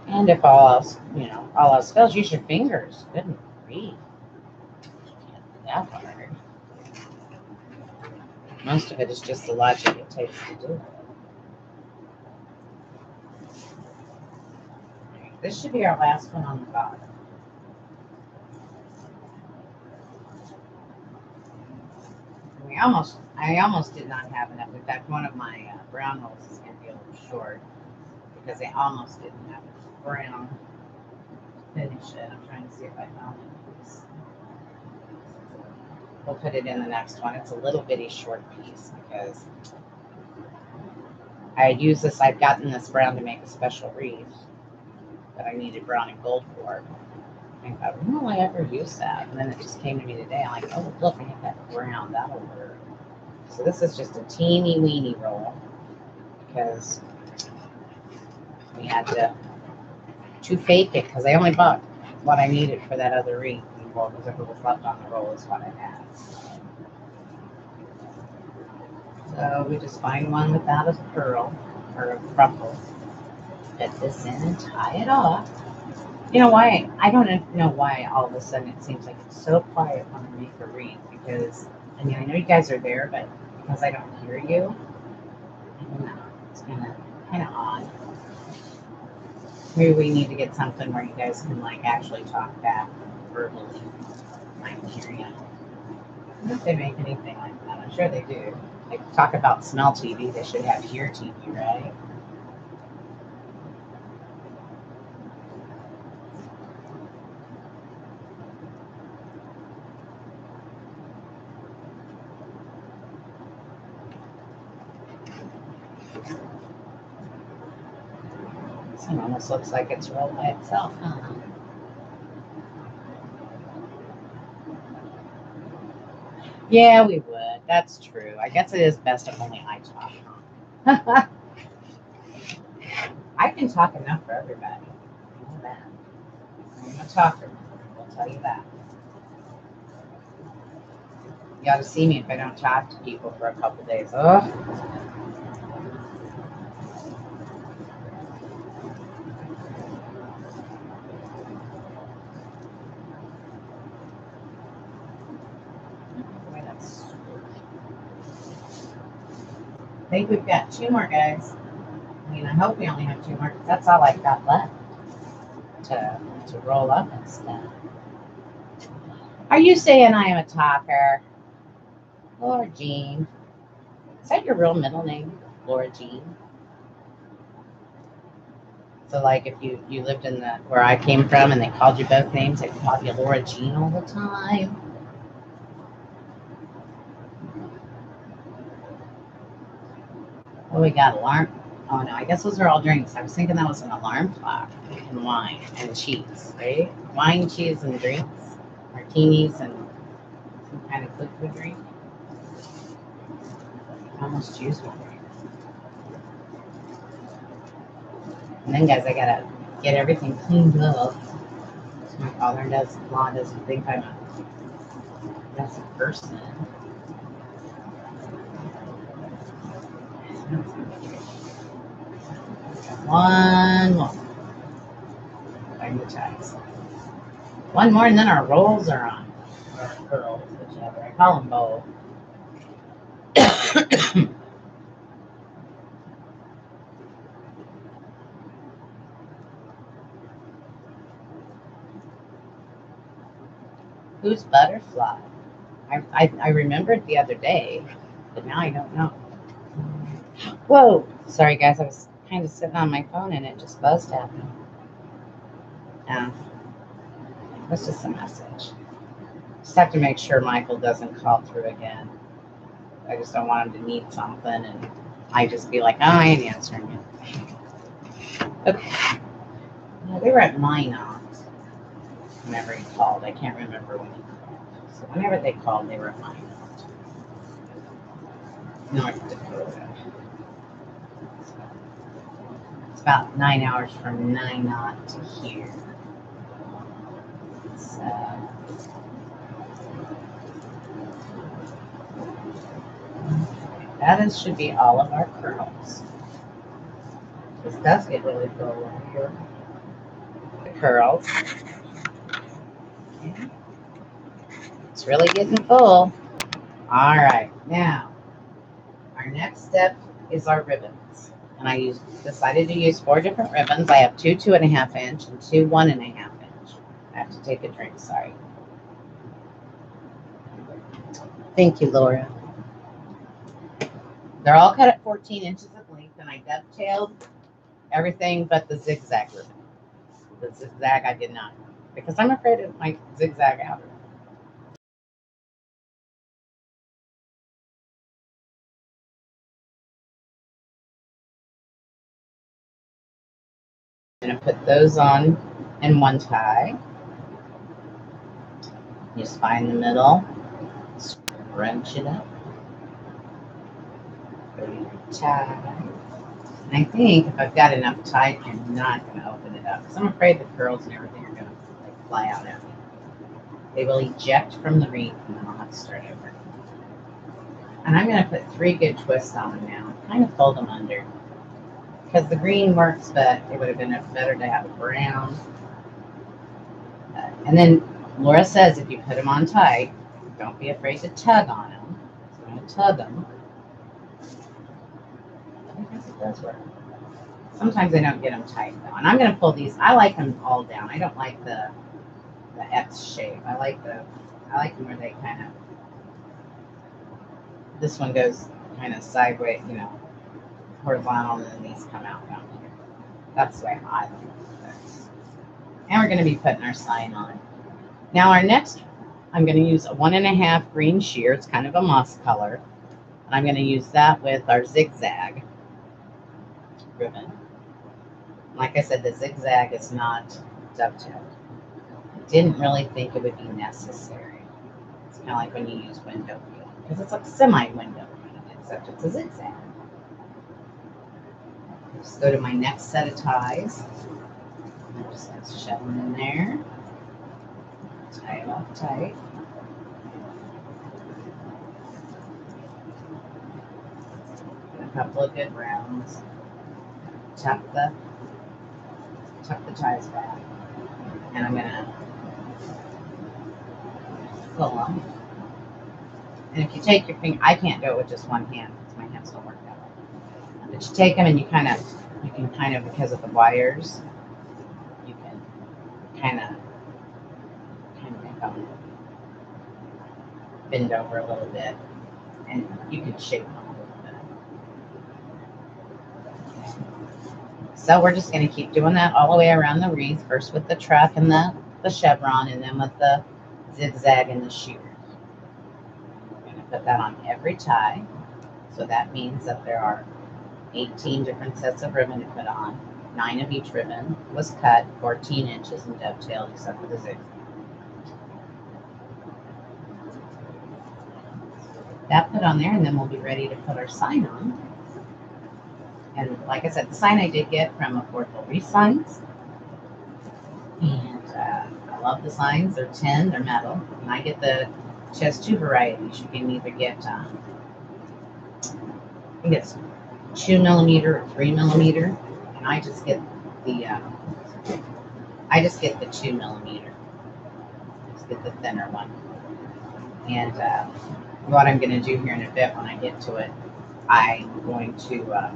And if all else fails, use your fingers. Good grief. That hard. Most of it is just the logic it takes to do it. This should be our last one on the bottom. I almost did not have enough. In fact, one of my brown rolls is going to be a little short because I almost didn't have brown finish it. I'm trying to see if I found it. We'll put it in the next one. It's a little bitty short piece because I had used this. I'd gotten this brown to make a special wreath that I needed brown and gold for. I thought, when will I ever use that? And then it just came to me today. I'm like, oh, look, I have that brown. That'll work. So this is just a teeny weeny roll because we had to fake it because I only bought what I needed for that other wreath. And what was left on the roll is what I had. So we just find one without a curl or a crumple. Put this in and tie it off. You know why? I don't know why all of a sudden it seems like it's so quiet when I make a read because, I mean, I know you guys are there, but because I don't hear you, I don't know. It's kind of odd. Maybe we need to get something where you guys can like actually talk back verbally. I can hear you. I wonder if they make anything like that. I'm sure they do. Like talk about smell TV, they should have hear TV, right? This one almost looks like it's rolled by itself, huh? Yeah, we would. That's true. I guess it is best if only I talk. I can talk enough for everybody. You know that. I'm a talker. I'll tell you that. You ought to see me if I don't talk to people for a couple days. Oh, I think we've got 2 more guys. I mean, I hope we only have 2 more. That's all I've got left to roll up and stuff. Are you saying I am a talker? Laura Jean. Is that your real middle name? Laura Jean? So like if you lived in the where I came from and they called you both names, they called you Laura Jean all the time. Oh, we got alarm. Oh no, I guess those are all drinks. I was thinking that was an alarm clock and wine and cheese, right? Wine, cheese, and drinks, martinis, and some kind of liquid drink. Almost juice one drink. And then, guys, I gotta get everything cleaned up. So my father law doesn't think I'm a messy person. One more. Find the ties. One more, and then our rolls are on. Or our curls, whichever. I call them both. Who's Butterfly? I remembered the other day, but now I don't know. Whoa! Sorry, guys. I was kind of sitting on my phone and it just buzzed at me. That's just a message. Just have to make sure Michael doesn't call through again. I just don't want him to need something and I just be like, oh, I ain't answering it. Okay. Yeah, they were at Minot whenever he called. I can't remember when he called. So whenever they called, they were at Minot, North Dakota. So it's about 9 hours from Minot to here. So that should be all of our curls. This does get really full over here. The curls. Okay. It's really getting full. All right, now our next step is our ribbons. And I decided to use 4 different ribbons. I have 2 2.5 inch and 2 1.5 inch. I have to take a drink, sorry. Thank you, Laura. They're all cut at 14 inches of length, and I dovetailed everything but the zigzag ribbon. The zigzag I did not, because I'm afraid it might zigzag out. I'm going to put those on in one tie. Just find the middle, scrunch it up, put it in your tie. And I think if I've got enough tight, I'm not going to open it up because I'm afraid the curls and everything are going to like fly out at me. They will eject from the wreath and then I'll have to start over. And I'm going to put 3 good twists on them now. Kind of fold them under. Because the green works, but it would have been better to have a brown. And then Laura says if you put them on tight, don't be afraid to tug on them. So I'm going to tug them. I guess it does work. Sometimes I don't get them tight though. And I'm going to pull these. I like them all down. I don't like the X shape. I like them where they kind of, this one goes kind of sideways, you know, horizontal, and then these come out down here. That's the way I like it. And we're going to be putting our sign on. Now our next, I'm going to use a 1.5 green sheer. It's kind of a moss color. And I'm going to use that with our zigzag ribbon. Like I said, the zigzag is not dovetailed. I didn't really think it would be necessary. It's kind of like when you use window pane, because it's like semi-window pane, except it's a zigzag. Just go to my next set of ties. I'm just going to shove them in there. Tie it up tight. Get a couple of good rounds. Tuck the ties back. And I'm going to pull them. And if you take your finger, I can't do it with just one hand because my hands don't work that way. But you take them and you can kind of, because of the wires, you can kind of make them bend over a little bit, and you can shape them a little bit. Okay. So we're just going to keep doing that all the way around the wreath, first with the truck and the chevron, and then with the zigzag and the shears. We're going to put that on every tie. So that means that there are 18 different sets of ribbon to put on. 9 of each ribbon was cut 14 inches and dovetailed except for the zigzag. That put on there, and then we'll be ready to put our sign on. And like I said, the sign I did get from Affordable Wreath Signs. And I love the signs. They're tin, they're metal. And I get she has 2 varieties. You can either get, I think it's 2mm or 3mm. And I just get the 2mm. Just get the thinner one. And what I'm going to do here in a bit when I get to it, I'm going to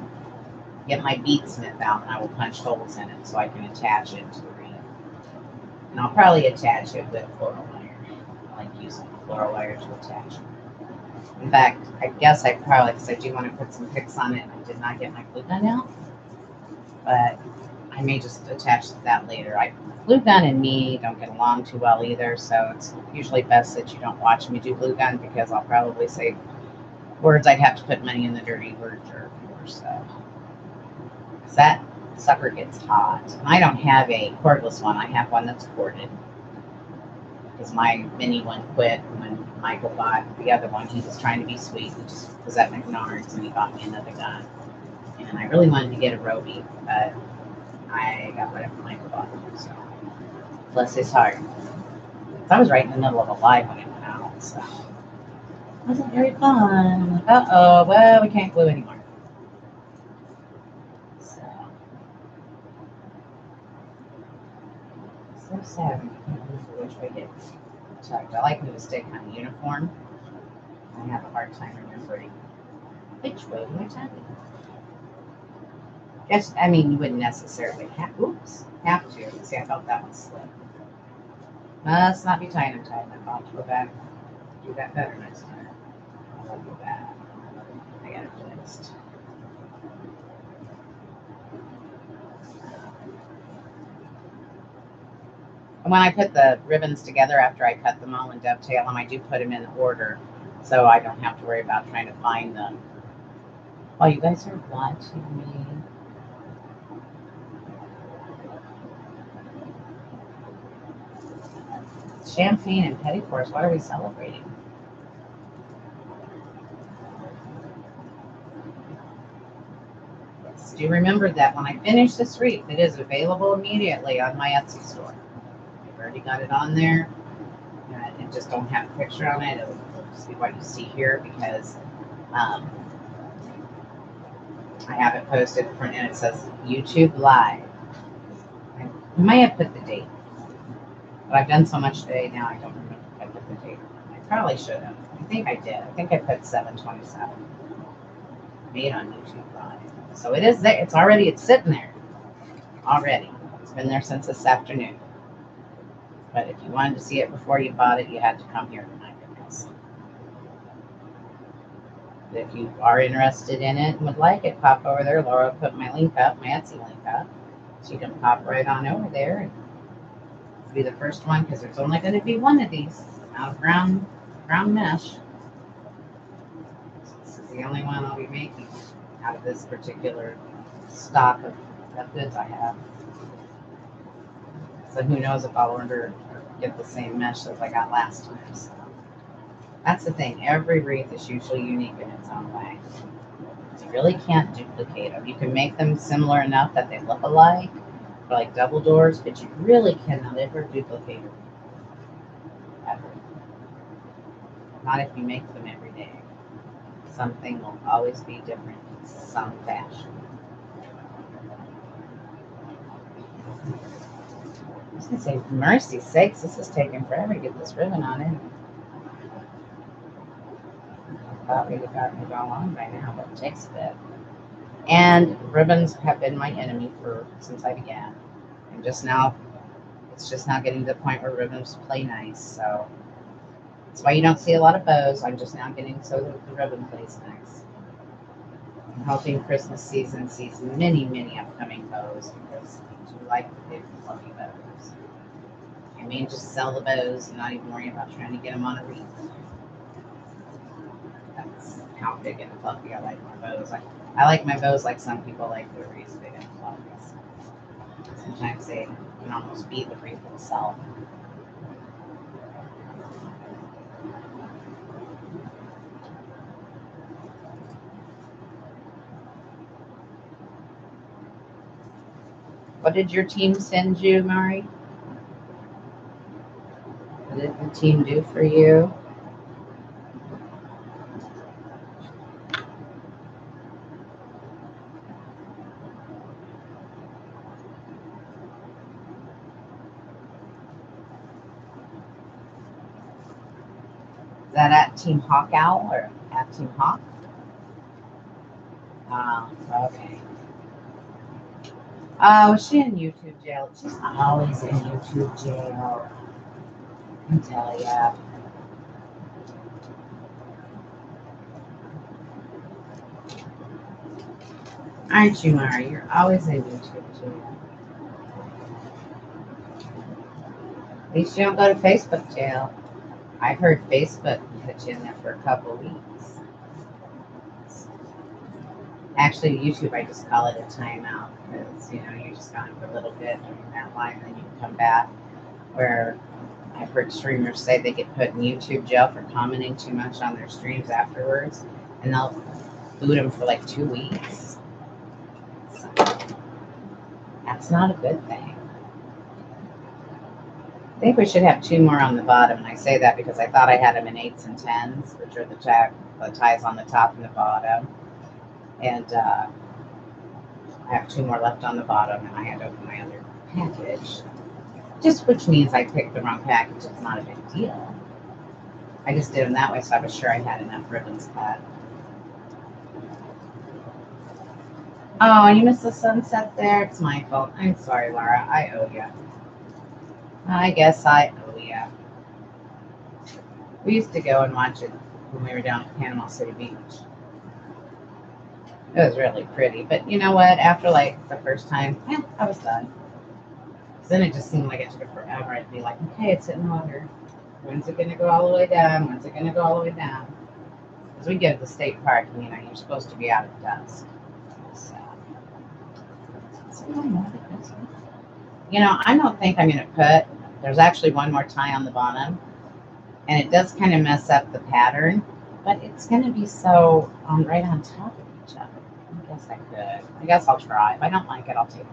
get my bead smith out, and I will punch holes in it so I can attach it to the wreath. And I'll probably attach it with floral wire. I like using floral wire to attach it. In fact, I guess I probably, because I do want to put some picks on it, and I did not get my glue gun out, but I may just attach that later. Glue gun and me don't get along too well either, so it's usually best that you don't watch me do glue gun, because I'll probably say words I'd have to put money in the dirty word jar for. So that sucker gets hot. And I don't have a cordless one. I have one that's corded, because my mini one quit when Michael bought the other one. He was trying to be sweet. He just was at McNard's and he bought me another gun. And I really wanted to get a Roby, but I got whatever Michael bought. So bless his heart. I was right in the middle of a live when it went out, so it wasn't very fun. I'm like, uh-oh, well, we can't glue anymore. So sad when you can't remember which way to tuck. I like them to stay kind of uniform. I have a hard time remembering which way do I tuck it. Guess, I mean, you wouldn't necessarily have to. See, I felt that one slip. Must not be tying them tight enough. I'll have to go back and do that better next time. I'll go back. I got it fixed. And when I put the ribbons together after I cut them all and dovetail them, I do put them in order, so I don't have to worry about trying to find them. Oh, you guys are watching me. Champagne and petty fours. What are we celebrating? Yes, do remember that when I finish this wreath, it is available immediately on my Etsy store. I've already got it on there. And just don't have a picture on it. It'll just be what you see here, because I have it posted and it says YouTube Live. I might have put the date. But I've done so much today now, I don't remember if I put the date. I probably should have. I think I did. I think I put 7/27. Made on YouTube Live. So it is there. It's sitting there already. It's been there since this afternoon. But if you wanted to see it before you bought it, you had to come here tonight, I guess. But if you are interested in it and would like it, pop over there. Laura put my link up, my Etsy link up. So you can pop right on over there and be the first one, because there's only going to be one of these out of brown mesh. This is the only one I'll be making out of this particular stock of goods I have. So who knows if I'll order or get the same mesh as I got last time. So that's the thing. Every wreath is usually unique in its own way. You really can't duplicate them. You can make them similar enough that they look alike, for like double doors, but you really cannot ever duplicate them. Ever. Not if you make them every day. Something will always be different in some fashion. I was going to say, for mercy's sakes, this is taking forever to get this ribbon on it. I thought we'd have gotten it all on by now, but it takes a bit. And ribbons have been my enemy since I began. And it's just now getting to the point where ribbons play nice. So that's why you don't see a lot of bows. I'm just now getting so that the ribbon plays nice. I'm hoping Christmas season sees many, many upcoming bows, because I do like the big fluffy bows. I may just sell the bows and not even worry about trying to get them on a wreath. That's how big and fluffy I like my bows. I like my bows like some people like their wreaths big and fluffy. Sometimes they can almost be the wreath itself. What did your team send you, Mari? What did the team do for you? Is that at Team Hawk Owl or at Team Hawk? Oh, okay. Oh, is she in YouTube jail? She's always in YouTube jail. I can tell ya. Aren't you, Mari? You're always in YouTube jail. At least you don't go to Facebook jail. I've heard Facebook put you in there for a couple weeks. Actually, YouTube, I just call it a timeout, because you're just gone for a little bit during that line, and then you can come back. Where I've heard streamers say they get put in YouTube jail for commenting too much on their streams afterwards, and they'll boot them for like 2 weeks. So that's not a good thing. I think we should have 2 more on the bottom, and I say that because I thought I had them in 8s and 10s, which are the ties on the top and the bottom. And I have 2 more left on the bottom, and I had to open my other package. Just which means I picked the wrong package. It's not a big deal. I just did them that way so I was sure I had enough ribbons cut. Oh, you missed the sunset there? It's my fault. I'm sorry, Laura. I owe you. I guess I owe you. We used to go and watch it when we were down at Panama City Beach. It was really pretty. But you know what? After like the first time, I was done. Then it just seemed like it took forever. I'd be like, okay, it's in water. When's it going to go all the way down? When's it going to go all the way down? Because we get to the state park, and you're supposed to be out at dusk. So I don't think I'm going to put, there's actually one more tie on the bottom, and it does kind of mess up the pattern, but it's going to be so right on top of each other. I guess I could. I guess I'll try. If I don't like it, I'll take it.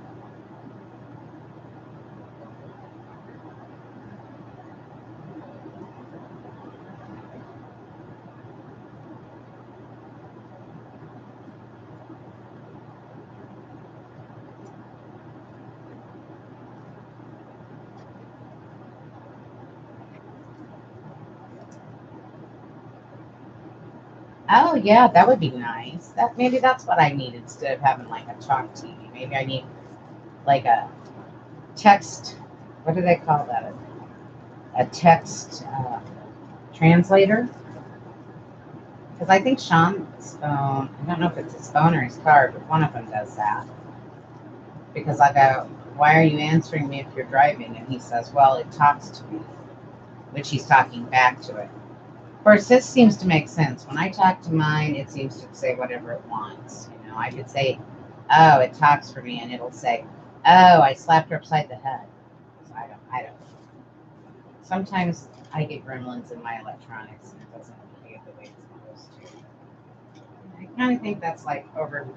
Oh yeah, that would be nice. That maybe that's what I need instead of having like a talk TV. Maybe I need like a text. What do they call that? A text translator. Because I think Sean's phone. I don't know if it's his phone or his car, but one of them does that. Because I go, "Why are you answering me if you're driving?" And he says, "Well, it talks to me," which he's talking back to it. Of course, this seems to make sense. When I talk to mine, it seems to say whatever it wants. You know, I could say, "Oh, it talks for me," and it'll say, "Oh, I slapped her upside the head." So I don't. Sometimes I get gremlins in my electronics, and it doesn't behave the way it's supposed to. I kind of think that's like overdone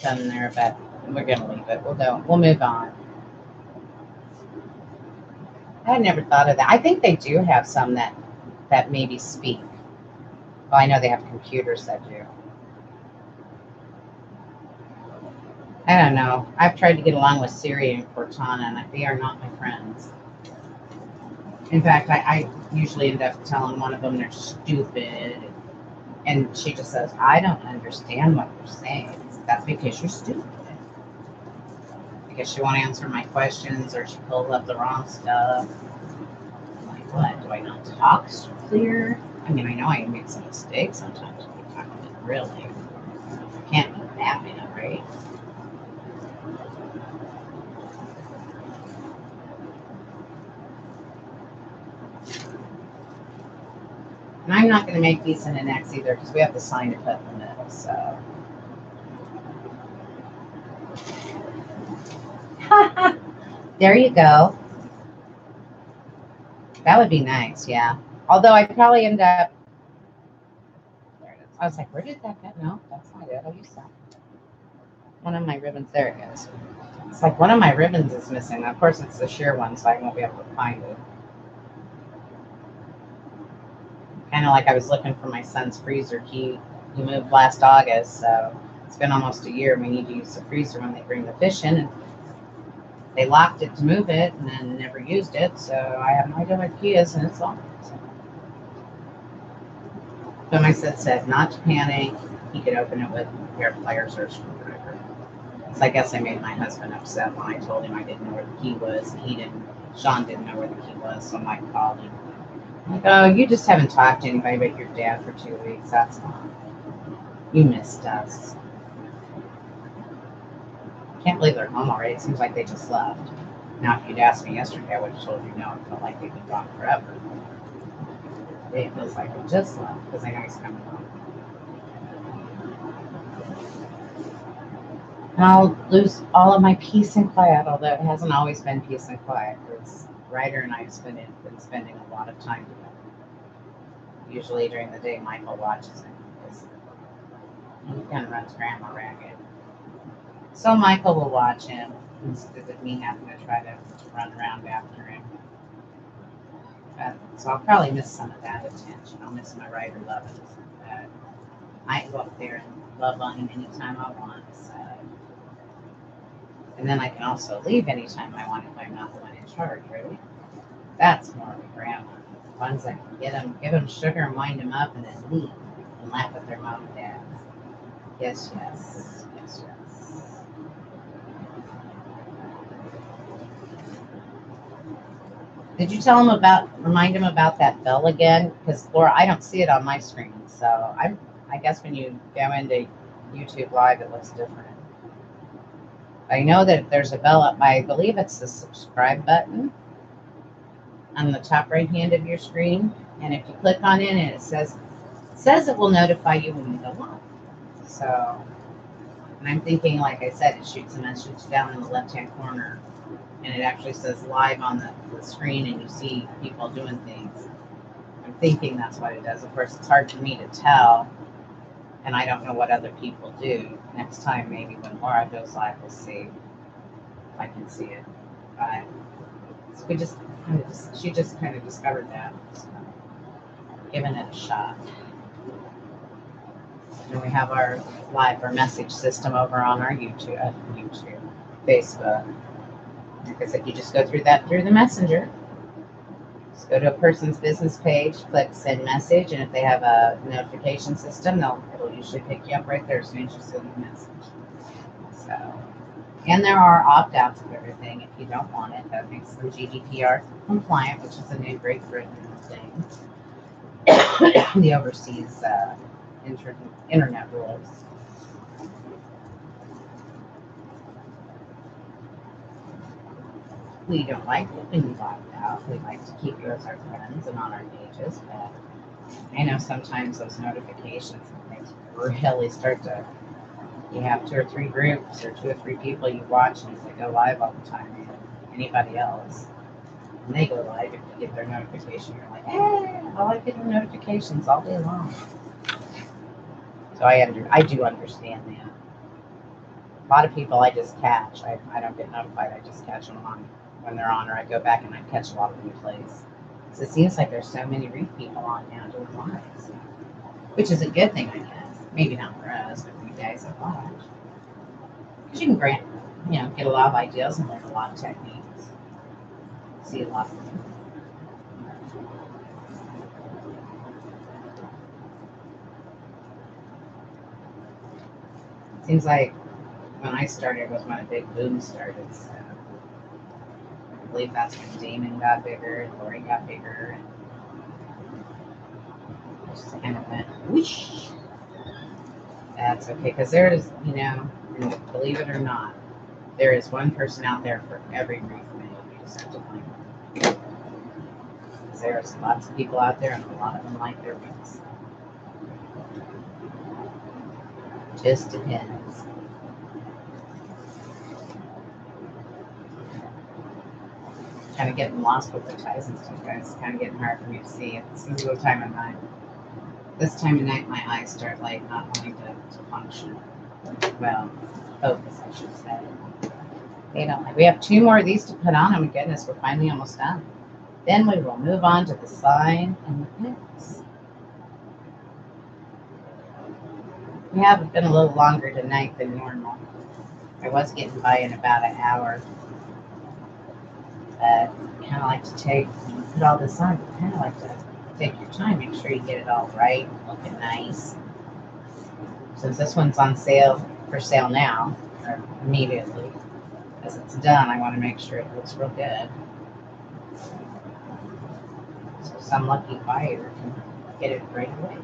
there, but we're gonna leave it. We'll go. We'll move on. I had never thought of that. I think they do have some that maybe speak. Well, I know they have computers that do. I don't know. I've tried to get along with Siri and Cortana, and they are not my friends. In fact, I usually end up telling one of them they're stupid, and she just says, "I don't understand what you're saying." That's because you're stupid. Because she won't answer my questions, or she pulls up the wrong stuff. I'm like, what? Do I not talk clear? I mean, I know I make some mistakes sometimes, but I mean, really, I can't be that bad, right? And I'm not going to make these in an X either because we have the sign to put in the middle. So there you go. That would be nice, yeah. Although I'd probably end up. There it is. I was like, where did that go? No, that's not it. I used that. One of my ribbons. There it goes. It's like one of my ribbons is missing. Of course, it's the sheer one, so I won't be able to find it. Kind of like I was looking for my son's freezer key. He moved last August, so it's been almost a year. We need to use the freezer when they bring the fish in, and they locked it to move it, and then never used it. So I have no idea what the key is, and it's locked. So. But my son said not to panic. He could open it with a pair of pliers or a screwdriver. So I guess I made my husband upset when I told him I didn't know where the key was, and he didn't. Sean didn't know where the key was, so Mike called him. Like, oh, you just haven't talked to anybody but your dad for 2 weeks. That's all. You missed us. Can't believe they're home already. It seems like they just left. Now, if you'd asked me yesterday, I would have told you no. It felt like they'd been gone forever. It feels like they just left because I know he's coming home. And I'll lose all of my peace and quiet, although it hasn't always been peace and quiet. Because Ryder and I have been spending a lot of time together. Usually during the day, Michael watches him because he kind of runs Grandma ragged. So Michael will watch him instead of me having to try to run around after him. So I'll probably miss some of that attention. I'll miss my Ryder loving. But I can go up there and love on him anytime I want. So. And then I can also leave anytime I want if I'm not the one in charge, right? That's more of a grandma. Ones that can give them sugar and wind them up and then leave and laugh at their mom and dad. Yes, yes, yes, yes. Did you remind him about that bell again? Because Laura, I don't see it on my screen. So I guess when you go into YouTube Live, it looks different. I know that there's a bell up. I believe it's the subscribe button on the top right hand of your screen, and if you click on it, and it says it will notify you when you go live. So, and I'm thinking, like I said, it shoots down in the left-hand corner, and it actually says live on the screen, and you see people doing things. I'm thinking that's what it does. Of course, it's hard for me to tell, and I don't know what other people do. Next time, maybe when Laura goes live, we'll see if I can see it. But she just kind of discovered that, so giving it a shot. And we have our message system over on our YouTube, Facebook. Like I said, you just go through the messenger. Just go to a person's business page, click send message, and if they have a notification system, it'll usually pick you up right there as soon as you send the message. So, and there are opt-outs of everything if you don't want it. That makes them GDPR compliant, which is a new Great Britain thing. The overseas internet rules. We don't like it when you opt out. We like to keep you as our friends and on our pages, but I know sometimes those notifications and things really start to. You have 2 or 3 groups or 2 or 3 people you watch, and if they go live all the time, and anybody else, and they go live, if you get their notification, you're like, hey, I like getting notifications all day long. So I do understand that. A lot of people I just catch. I don't get notified. I just catch them on when they're on, or I go back and I catch a lot of replays. So it seems like there's so many wreath people on now doing lives, which is a good thing, I guess. Maybe not for us, but for you guys that watch. Because you can get a lot of ideas and learn a lot of techniques. See a lot of them. Seems like when I started was when a big boom started. So I believe that's when Damon got bigger and Lori got bigger. And just kind of went whoosh. That's okay, because there is, believe it or not, there is one person out there for every wreath made. You just have to find them. There's lots of people out there, and a lot of them like their wreaths. Just depends. Kind of getting lost with the ties and stuff, guys. It's kind of getting hard for me to see. It's going to go time of night. This time of night, my eyes start like not wanting to function. Well, focus, I should say. They don't like. We have 2 more of these to put on. Oh my goodness, we're finally almost done. Then we will move on to the sign and the pins. We have been a little longer tonight than normal. I was getting by in about an hour. But kind of like to put all this on. Kind of like to take your time, make sure you get it all right, looking nice. Since this one's on sale, for sale now, or immediately, as it's done, I want to make sure it looks real good. So some lucky buyer can get it right away.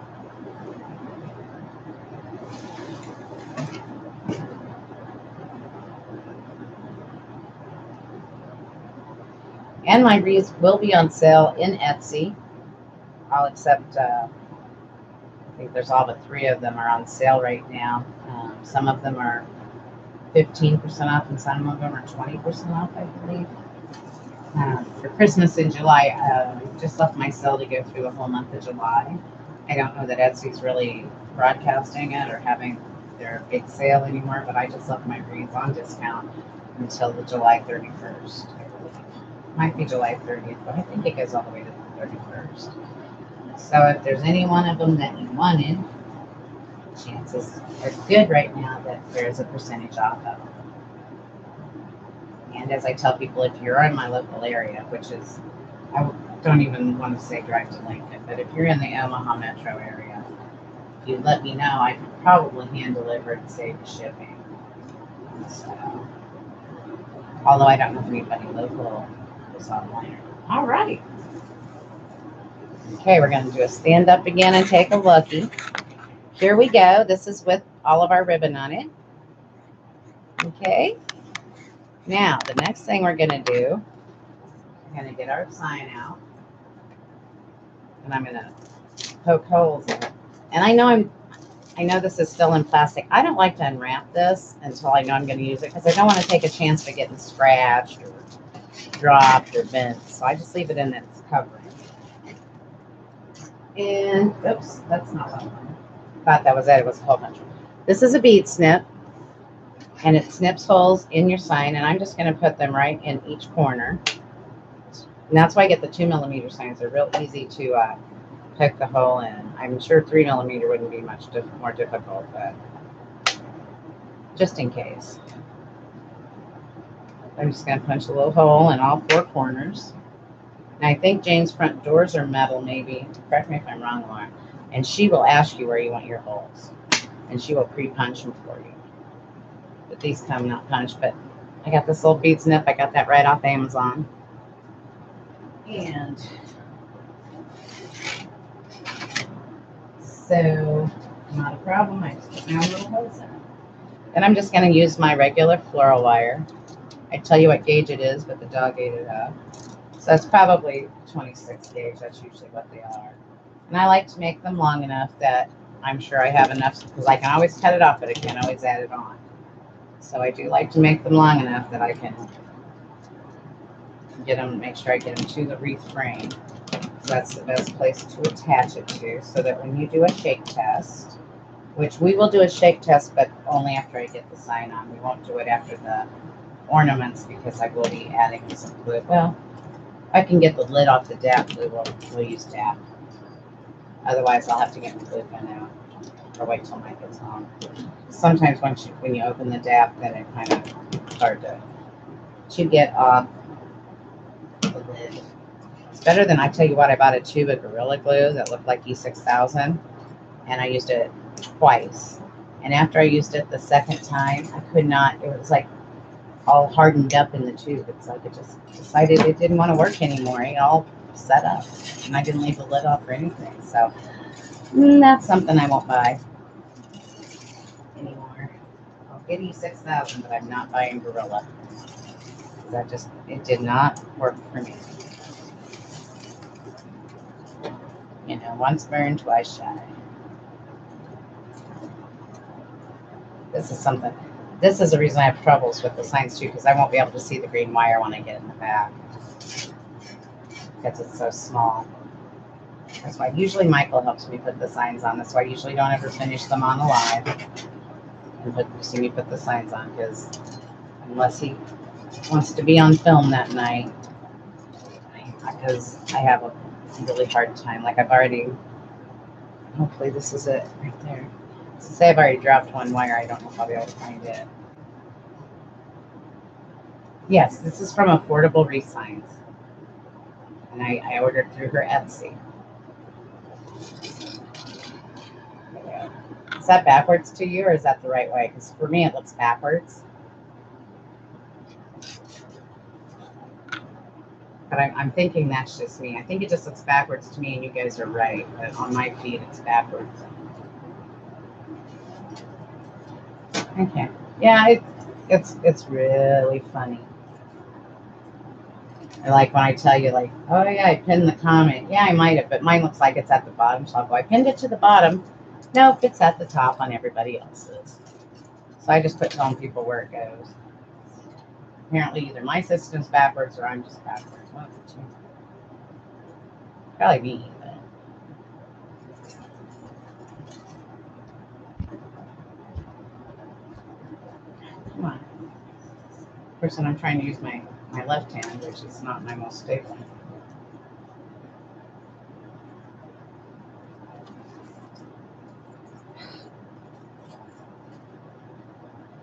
And my wreaths will be on sale in Etsy. All except, I think there's all but 3 of them are on sale right now. Some of them are 15% off, and some of them are 20% off, I believe. For Christmas in July, just left my sale to go through the whole month of July. I don't know that Etsy's really broadcasting it or having their big sale anymore, but I just left my wreaths on discount until the July 31st. Might be July 30th, but I think it goes all the way to the 31st. So if there's any one of them that you wanted, chances are good right now that there's a percentage off of them. And as I tell people, if you're in my local area, which is, I don't even want to say drive to Lincoln, but if you're in the Omaha metro area, if you let me know, I can probably hand deliver and save the shipping. So, although I don't know if anybody local is online. All right. Okay, we're going to do a stand up again and take a looky. Here we go. This is with all of our ribbon on it. Okay. Now, the next thing we're going to do, we're going to get our sign out. And I'm going to poke holes in it. And I know this is still in plastic. I don't like to unwrap this until I know I'm going to use it because I don't want to take a chance of getting scratched or dropped or bent. So I just leave it in its covering. And, oops, that's not what I wanted. Thought that was it. It was a whole bunch. This is a bead snip. And it snips holes in your sign. And I'm just going to put them right in each corner. And that's why I get the 2mm signs. They're real easy to poke the hole in. I'm sure 3mm wouldn't be much more difficult, but just in case. I'm just going to punch a little hole in all 4 corners. And I think Jane's front doors are metal, maybe. Correct me if I'm wrong, Laura. And she will ask you where you want your holes. And she will pre-punch them for you. But these come not punched. But I got this little beads nip. I got that right off Amazon. And so, not a problem. I just put my own little holes in it. And I'm just going to use my regular floral wire. I tell you what gauge it is, but the dog ate it up. So that's probably 26 gauge. That's usually what they are. And I like to make them long enough that I'm sure I have enough, because I can always cut it off, but I can't always add it on. So I do like to make them long enough that I can get them, make sure I get them to the wreath frame. So that's the best place to attach it to, so that when you do a shake test, which we will do a shake test, but only after I get the sign on. We won't do it after the ornaments, because I will be adding some glue. Well, if I can get the lid off the DAP glue, we'll use DAP. Otherwise, I'll have to get the glue gun out or wait till Mike gets home. Sometimes when you open the DAP, then it's kind of hard to get off the lid. It's better than, I tell you what, I bought a tube of Gorilla Glue that looked like E6000, and I used it twice. And after I used it the second time, I could not, it was like all hardened up in the tube. It's like it just decided it didn't want to work anymore. It all set up, and I didn't leave the lid off or anything. So that's something I won't buy anymore. I'll get E6000, but I'm not buying Gorilla. It did not work for me. You know, once burned, twice shy. This is the reason I have troubles with the signs too, because I won't be able to see the green wire when I get in the back, because it's so small. That's why usually Michael helps me put the signs on. That's why I usually don't ever finish them on the live and see me put the signs on, because unless he wants to be on film that night, because I have a really hard time. Like hopefully this is it right there. So say I've already dropped one wire, I don't know if I'll be able to find it. Yes, this is from Affordable Wreath Signs, and I ordered through her Etsy. Is that backwards to you, or is that the right way? Because for me, it looks backwards. But I'm thinking that's just me. I think it just looks backwards to me, and you guys are right. But on my feed, it's backwards. Okay. Yeah, it's really funny. I like when I tell you, like, oh yeah, I pinned the comment. Yeah, I might have, but mine looks like it's at the bottom. So I'll go, I pinned it to the bottom. Nope, it's at the top on everybody else's. So I just quit telling people where it goes. Apparently, either my system's backwards or I'm just backwards. One of the two. Probably me, but. Come on. Of course, when I'm trying to use my left hand, which is not my most stable.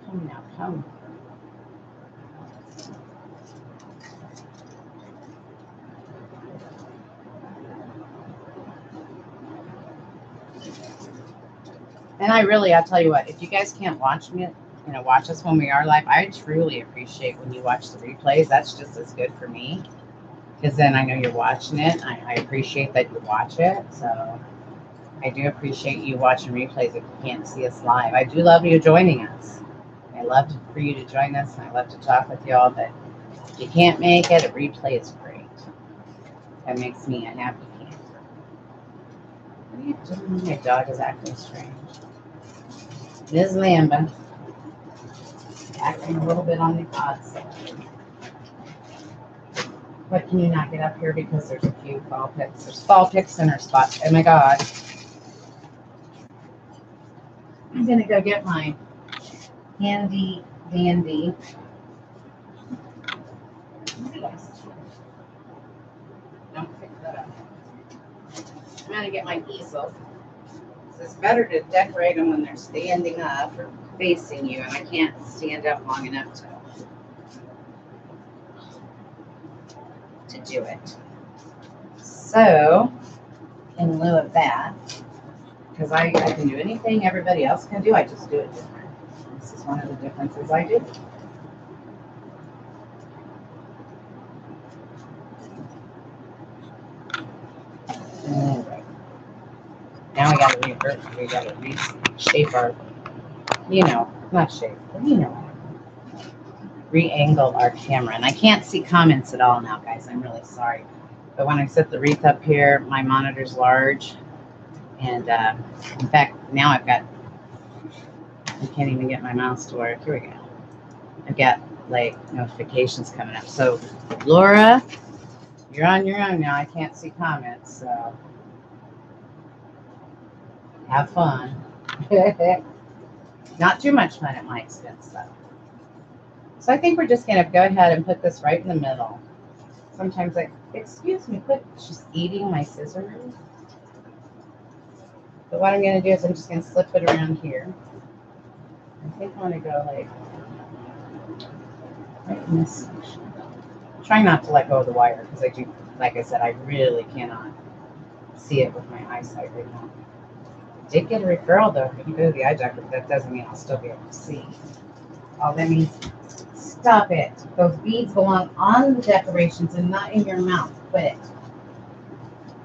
Come now, come. And I'll tell you what, if you guys can't watch me, watch us when we are live, I truly appreciate when you watch the replays. That's just as good for me, because then I know you're watching it. I appreciate that you watch it. So I do appreciate you watching replays if you can't see us live. I do love you joining us. I love for you to join us, and I love to talk with y'all, but if you can't make it, a replay is great. That makes me a happy camper. What are you doing? My dog is acting strange. Ms. Lambeth, acting a little bit on the odd side. But can you not get up here because there's a few fall picks? There's fall picks in her spot. Oh my God. I'm going to go get my handy dandy. Don't pick that up. I'm going to get my easel. It's better to decorate them when they're standing up or facing you, and I can't stand up long enough to do it. So, in lieu of that, because I can do anything everybody else can do, I just do it different. This is one of the differences I do. Alright. Now we gotta revert, we gotta reshape our, not shape, but re-angle our camera. And I can't see comments at all now, guys. I'm really sorry. But when I set the wreath up here, my monitor's large. And in fact, now I can't even get my mouse to work. Here we go. I've got like notifications coming up. So Laura, you're on your own now. I can't see comments, so have fun. Not too much fun at my expense, though. So I think we're just going to go ahead and put this right in the middle. Sometimes excuse me, she's eating my scissors. But what I'm going to do is I'm just going to slip it around here. I think I want to go like right in this section. Try not to let go of the wire because I do, like I said, I really cannot see it with my eyesight right now. I did get a referral though for you go to the eye doctor, but that doesn't mean I'll still be able to see. All that means, stop it. Those beads belong on the decorations and not in your mouth. Quit it.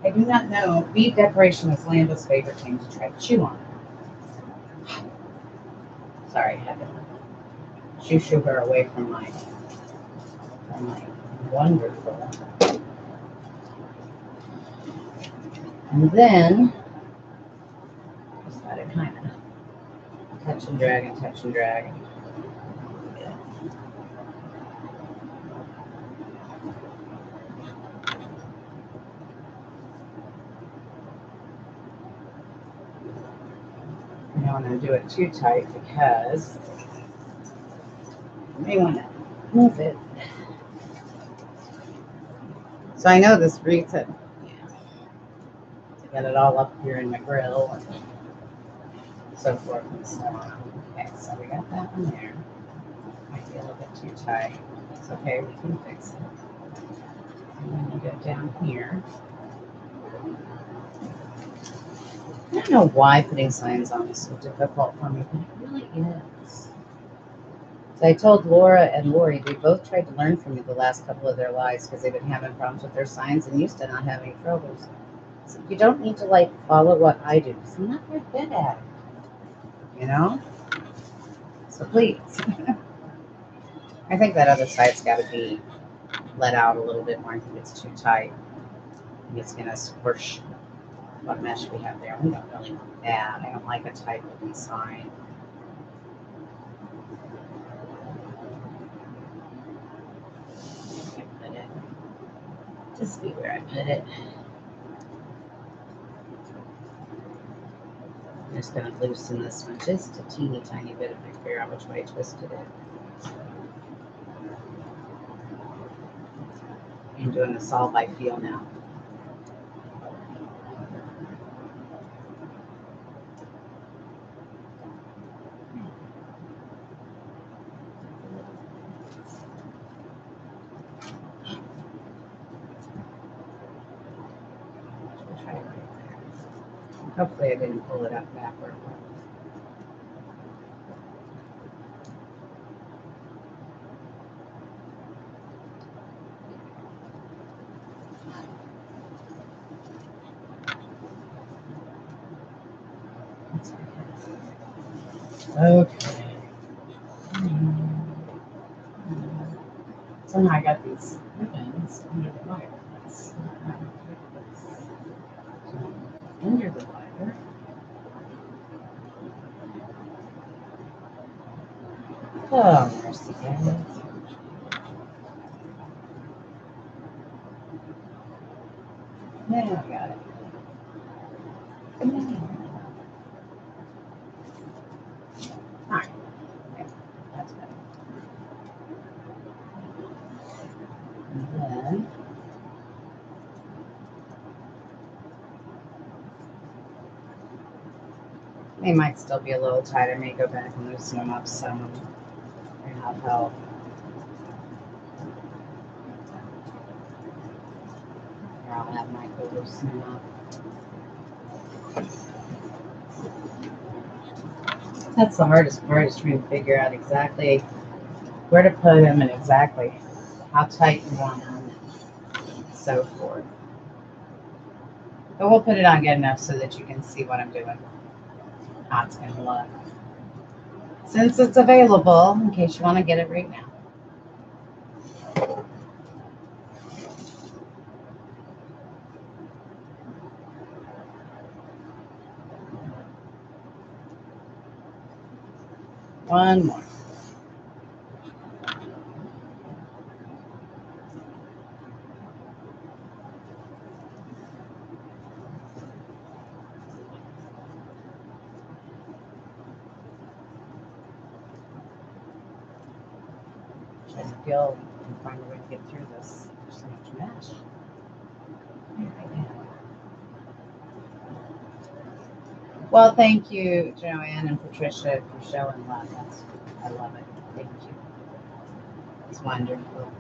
I do not know. Bead decoration is Landa's favorite thing to try to chew on. Sorry, I had to shoo her away from my wonderful. And then just gotta kind of touch and drag and touch and drag. Yeah. I don't want to do it too tight because you may want to move it. So I know this wreath, to get it all up here in my grill and so forth and so on. Okay, so we got that one there. Might be a little bit too tight. It's okay, we can fix it. And then we go down here. I don't know why putting signs on is so difficult for me, but it really is. So I told Laura and Lori, they both tried to learn from me the last couple of their lives because they've been having problems with their signs and used to not have any troubles. So you don't need to follow what I do because I'm not very good at it, So please. I think that other side's got to be let out a little bit more. I think it's too tight. I think it's going to squish what mesh we have there. We don't really want that. I don't like a tight looking sign. I put it. Just be where I put it. I'm just going to loosen this one just a teeny tiny bit if I figure out which way I twisted it. I'm doing this all by feel now. Hopefully I didn't pull it up backward. Okay. Somehow I got these ribbons under the wire. Under the wire. Oh, mercy, guys. Now I got it. Alright. Okay. That's better. And then they might still be a little tight. I may go back and loosen them up some and have help. Here, I'll I'll have my photos soon up. That's the hardest part, is trying to figure out exactly where to put them and exactly how tight you want them and so forth. But we'll put it on good enough so that you can see what I'm doing, how it's going to look. Since it's available, in case you want to get it right now. One more. I feel I can find a way to get through this. There's so much mesh. Well, thank you, Joanne and Patricia, for showing love. I love it. Thank you. It's wonderful.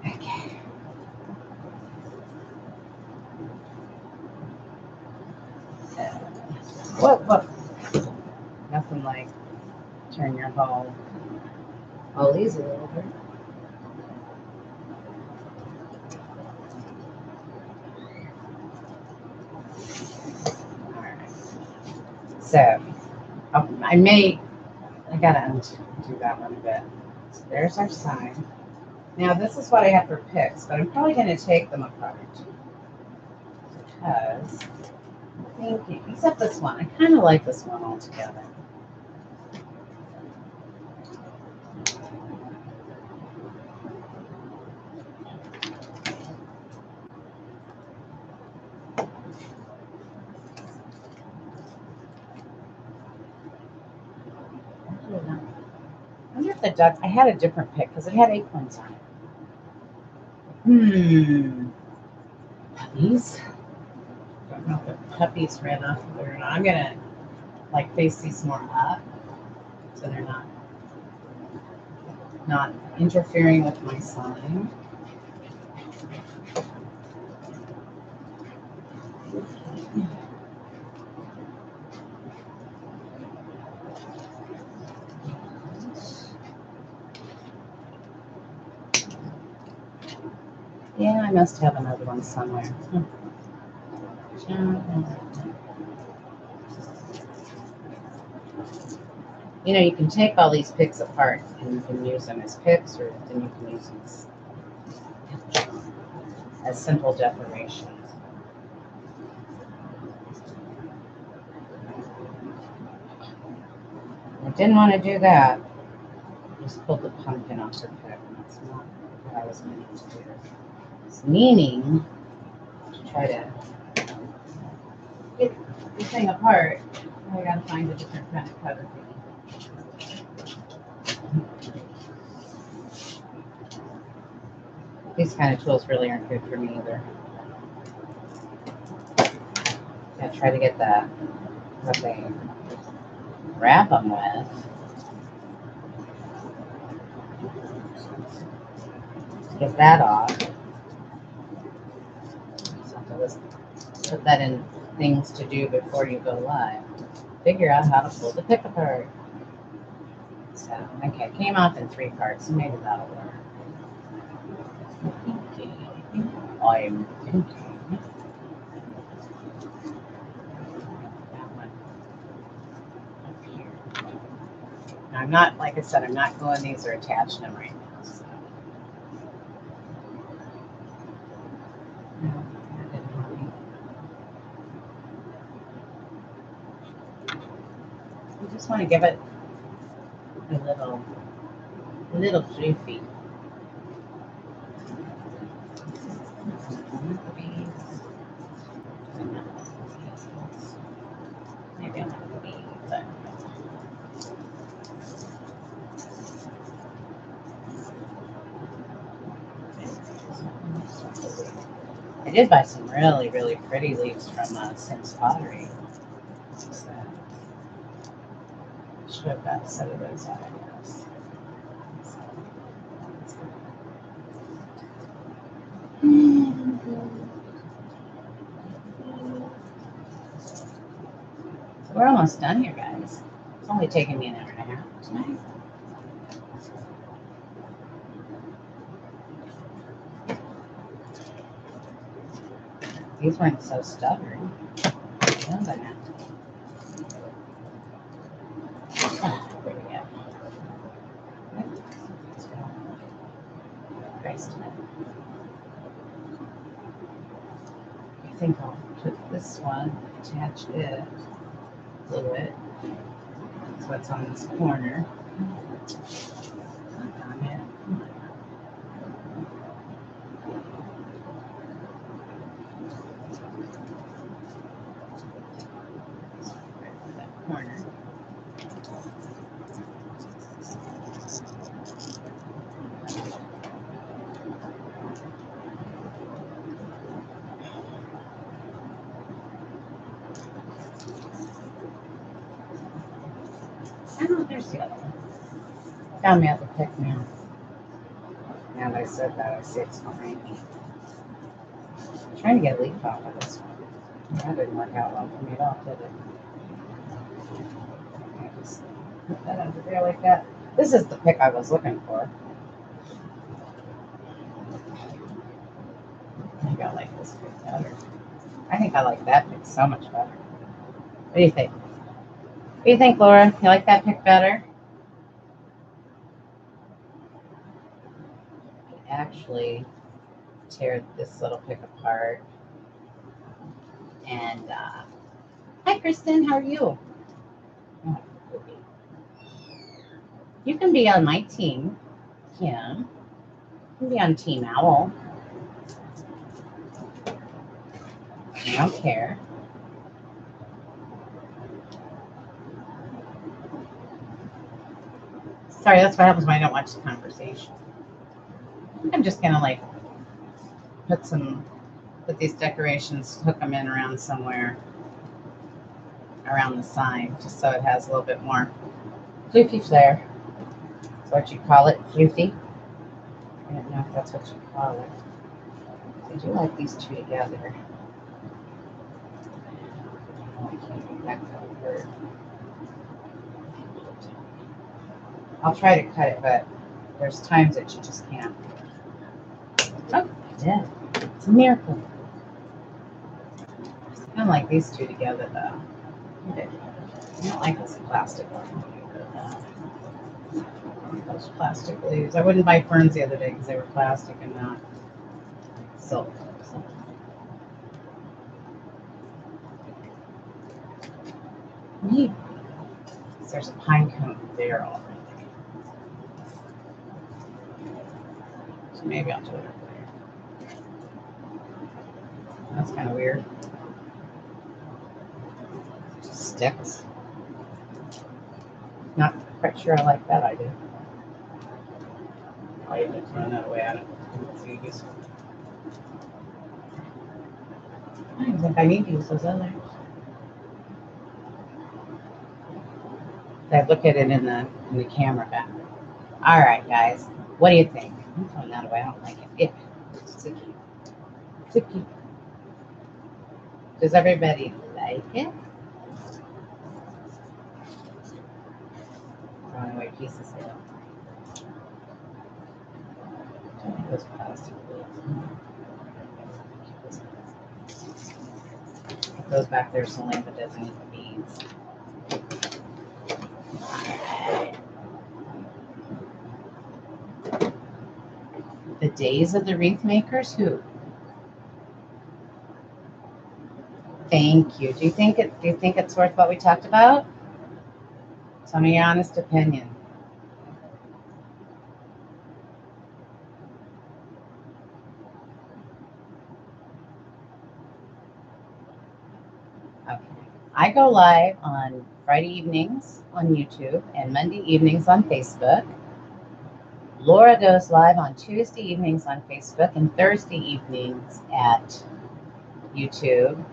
Okay. What? Nothing like turn your whole these a little bit. All right. So I gotta undo that one a bit. So there's our sign. Now this is what I have for picks, but I'm probably gonna take them apart because I'm thinking, except this one, I kind of like this one altogether. I wonder if the duck, I had a different pick because it had acorns on it. Puppies. Don't know if the puppies ran off of it or not. I'm gonna like face these more up so they're not interfering with my sign. Yeah, I must have another one somewhere. You know, you can take all these picks apart and you can use them as picks, or then you can use them as simple decorations. I didn't want to do that. Just pulled the pumpkin off the pick, and that's not what I was meaning to do. It's meaning to try to get the thing apart. I gotta find a different kind of cover thing. These kind of tools really aren't good for me either. Gotta try to get that what they wrap them with. Get that off. So put that in things to do before you go live. Figure out how to pull the pick apart. So, okay, came off in 3 parts, so maybe that'll work. I'm thinking. That one up here. Now, I'm not, like I said, I'm not gluing these or attaching them right now. So. No, that didn't want me. I just want to give it a little floofy. Maybe I'm not bees, but I did buy some really, really pretty leaves from Sim's Pottery. So should have got a set of those out, I guess. We're almost done here, guys. It's only taken me an hour and a half tonight. These weren't so stubborn. Oh, there we go. Christ. I think I'll put this one, attach it, glue it. That's what's on this corner. On it. That corner. Oh, there's the other one. Found me at the pick now. Now that I said that, I see it's behind me. I'm trying to get a leaf off of this one. That didn't work out well for me at all, did it? I just put that under there like that. This is the pick I was looking for. I think I like this pick better. I think I like that pick so much better. What do you think? What do you think, Laura? You like that pick better? Actually tear this little pick apart. And hi, Kristen. How are you? Oh, you can be on my team, Kim. You can be on Team Owl. I don't care. Sorry, that's what happens when I don't watch the conversation. I'm just gonna like put these decorations, hook them in around somewhere around the sign, just so it has a little bit more floofy flair. That's what you call it, floofy. I don't know if that's what you call it. I do like these two together. Oh, I can't get that covered. I'll try to cut it, but there's times that you just can't. Oh, yeah. It's a miracle. It's kind of like these two together, though. I don't like this plastic one. Those plastic leaves. I wouldn't buy ferns the other day because they were plastic and not silk. Neat. There's a pine cone there already. So maybe I'll do it over there. That's kind of weird. It just sticks. Not quite sure I like that idea. I'll even throw that away at it. I don't think I need to use those others. I look at it in the camera back. All right, guys. What do you think? I'm throwing that away. I don't like it. It's sticky. Sticky. Does everybody like it? Throwing away pieces here. Those plastic put those back there so Lampa doesn't eat the beads. The days of the wreath makers? Who? Thank you. Do you think it's worth what we talked about? Tell me your honest opinion. Okay. I go live on Friday evenings on YouTube and Monday evenings on Facebook. Laura goes live on Tuesday evenings on Facebook and Thursday evenings at YouTube.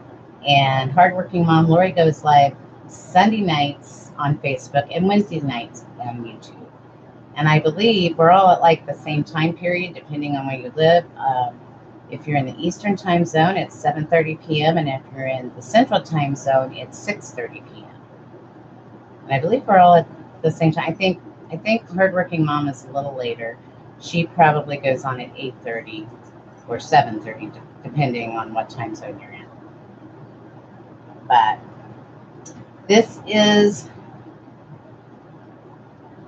And Hardworking Mom Lori goes live Sunday nights on Facebook and Wednesday nights on YouTube. And I believe we're all at like the same time period, depending on where you live. If you're in the Eastern time zone, it's 7:30 p.m. And if you're in the Central time zone, it's 6:30 p.m. And I believe we're all at the same time. I think Hardworking Mom is a little later. She probably goes on at 8:30 or 7:30, depending on what time zone you're in. But this is,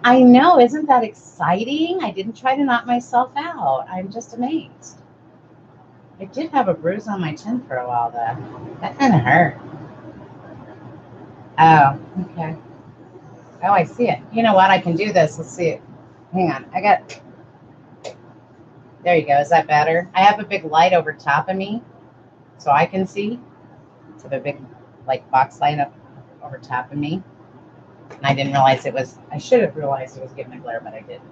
I know, isn't that exciting? I didn't try to knock myself out. I'm just amazed. I did have a bruise on my chin for a while, though. That kind of hurt. Oh, okay. Oh, I see it. You know what? I can do this. Let's see it. Hang on. There you go. Is that better? I have a big light over top of me so I can see. So the big, like, box light up over top of me. And I didn't realize it was, I should have realized it was giving a glare, but I didn't.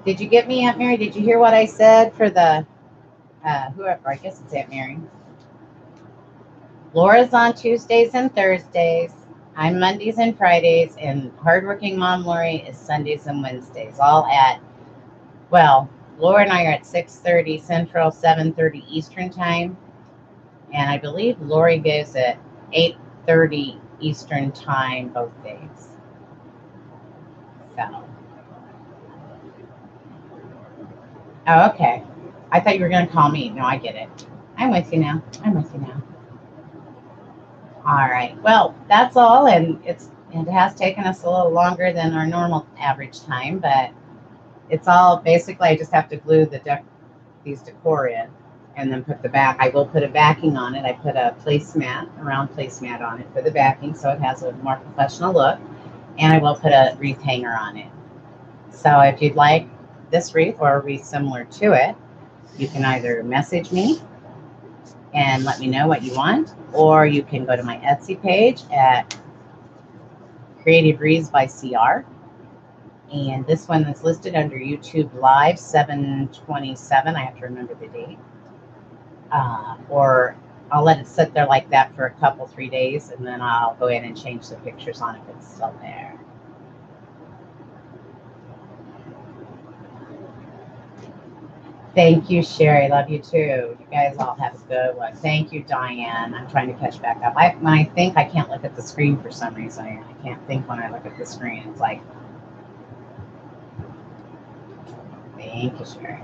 Did you get me, Aunt Mary? Did you hear what I said for the, whoever, I guess it's Aunt Mary. Laura's on Tuesdays and Thursdays. I'm Mondays and Fridays, and Hardworking Mom Lori is Sundays and Wednesdays, all at, well, Laura and I are at 6:30 Central, 7:30 Eastern Time, and I believe Lori goes at 8:30 Eastern Time both days. So, oh, okay. I thought you were going to call me. No, I get it. I'm with you now. All right. Well, that's all, and it has taken us a little longer than our normal average time, but it's all basically, I just have to glue these decor in and then put the back. I will put a backing on it. I put a round placemat on it for the backing so it has a more professional look, and I will put a wreath hanger on it. So if you'd like this wreath or a wreath similar to it, you can either message me and let me know what you want, or you can go to my Etsy page at Creative Wreaths by CR. And this one is listed under YouTube Live 7/27. I have to remember the date. Or I'll let it sit there like that for a couple, 3 days, and then I'll go in and change the pictures on if it's still there. Thank you, Sherry. Love you too. You guys all have a good one. Thank you, Diane. I'm trying to catch back up. When I think, I can't look at the screen for some reason. I can't think when I look at the screen. It's like, thank you, Sherry.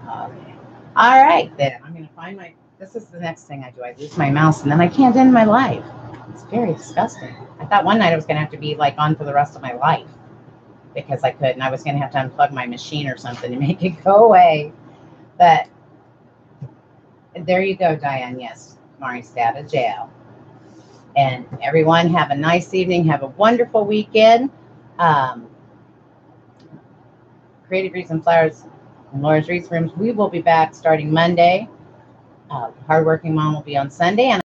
Okay. All right, then. I'm going to find this is the next thing I do. I lose my mouse, and then I can't end my life. It's very disgusting. I thought one night I was going to have to be, like, on for the rest of my life because I couldn't. I was going to have to unplug my machine or something to make it go away. But there you go, Diane. Yes, Mari's out of jail. And everyone, have a nice evening. Have a wonderful weekend. Creative Wreaths and Flowers and Laura's Wreath Rooms. We will be back starting Monday. Hardworking Mom will be on Sunday. And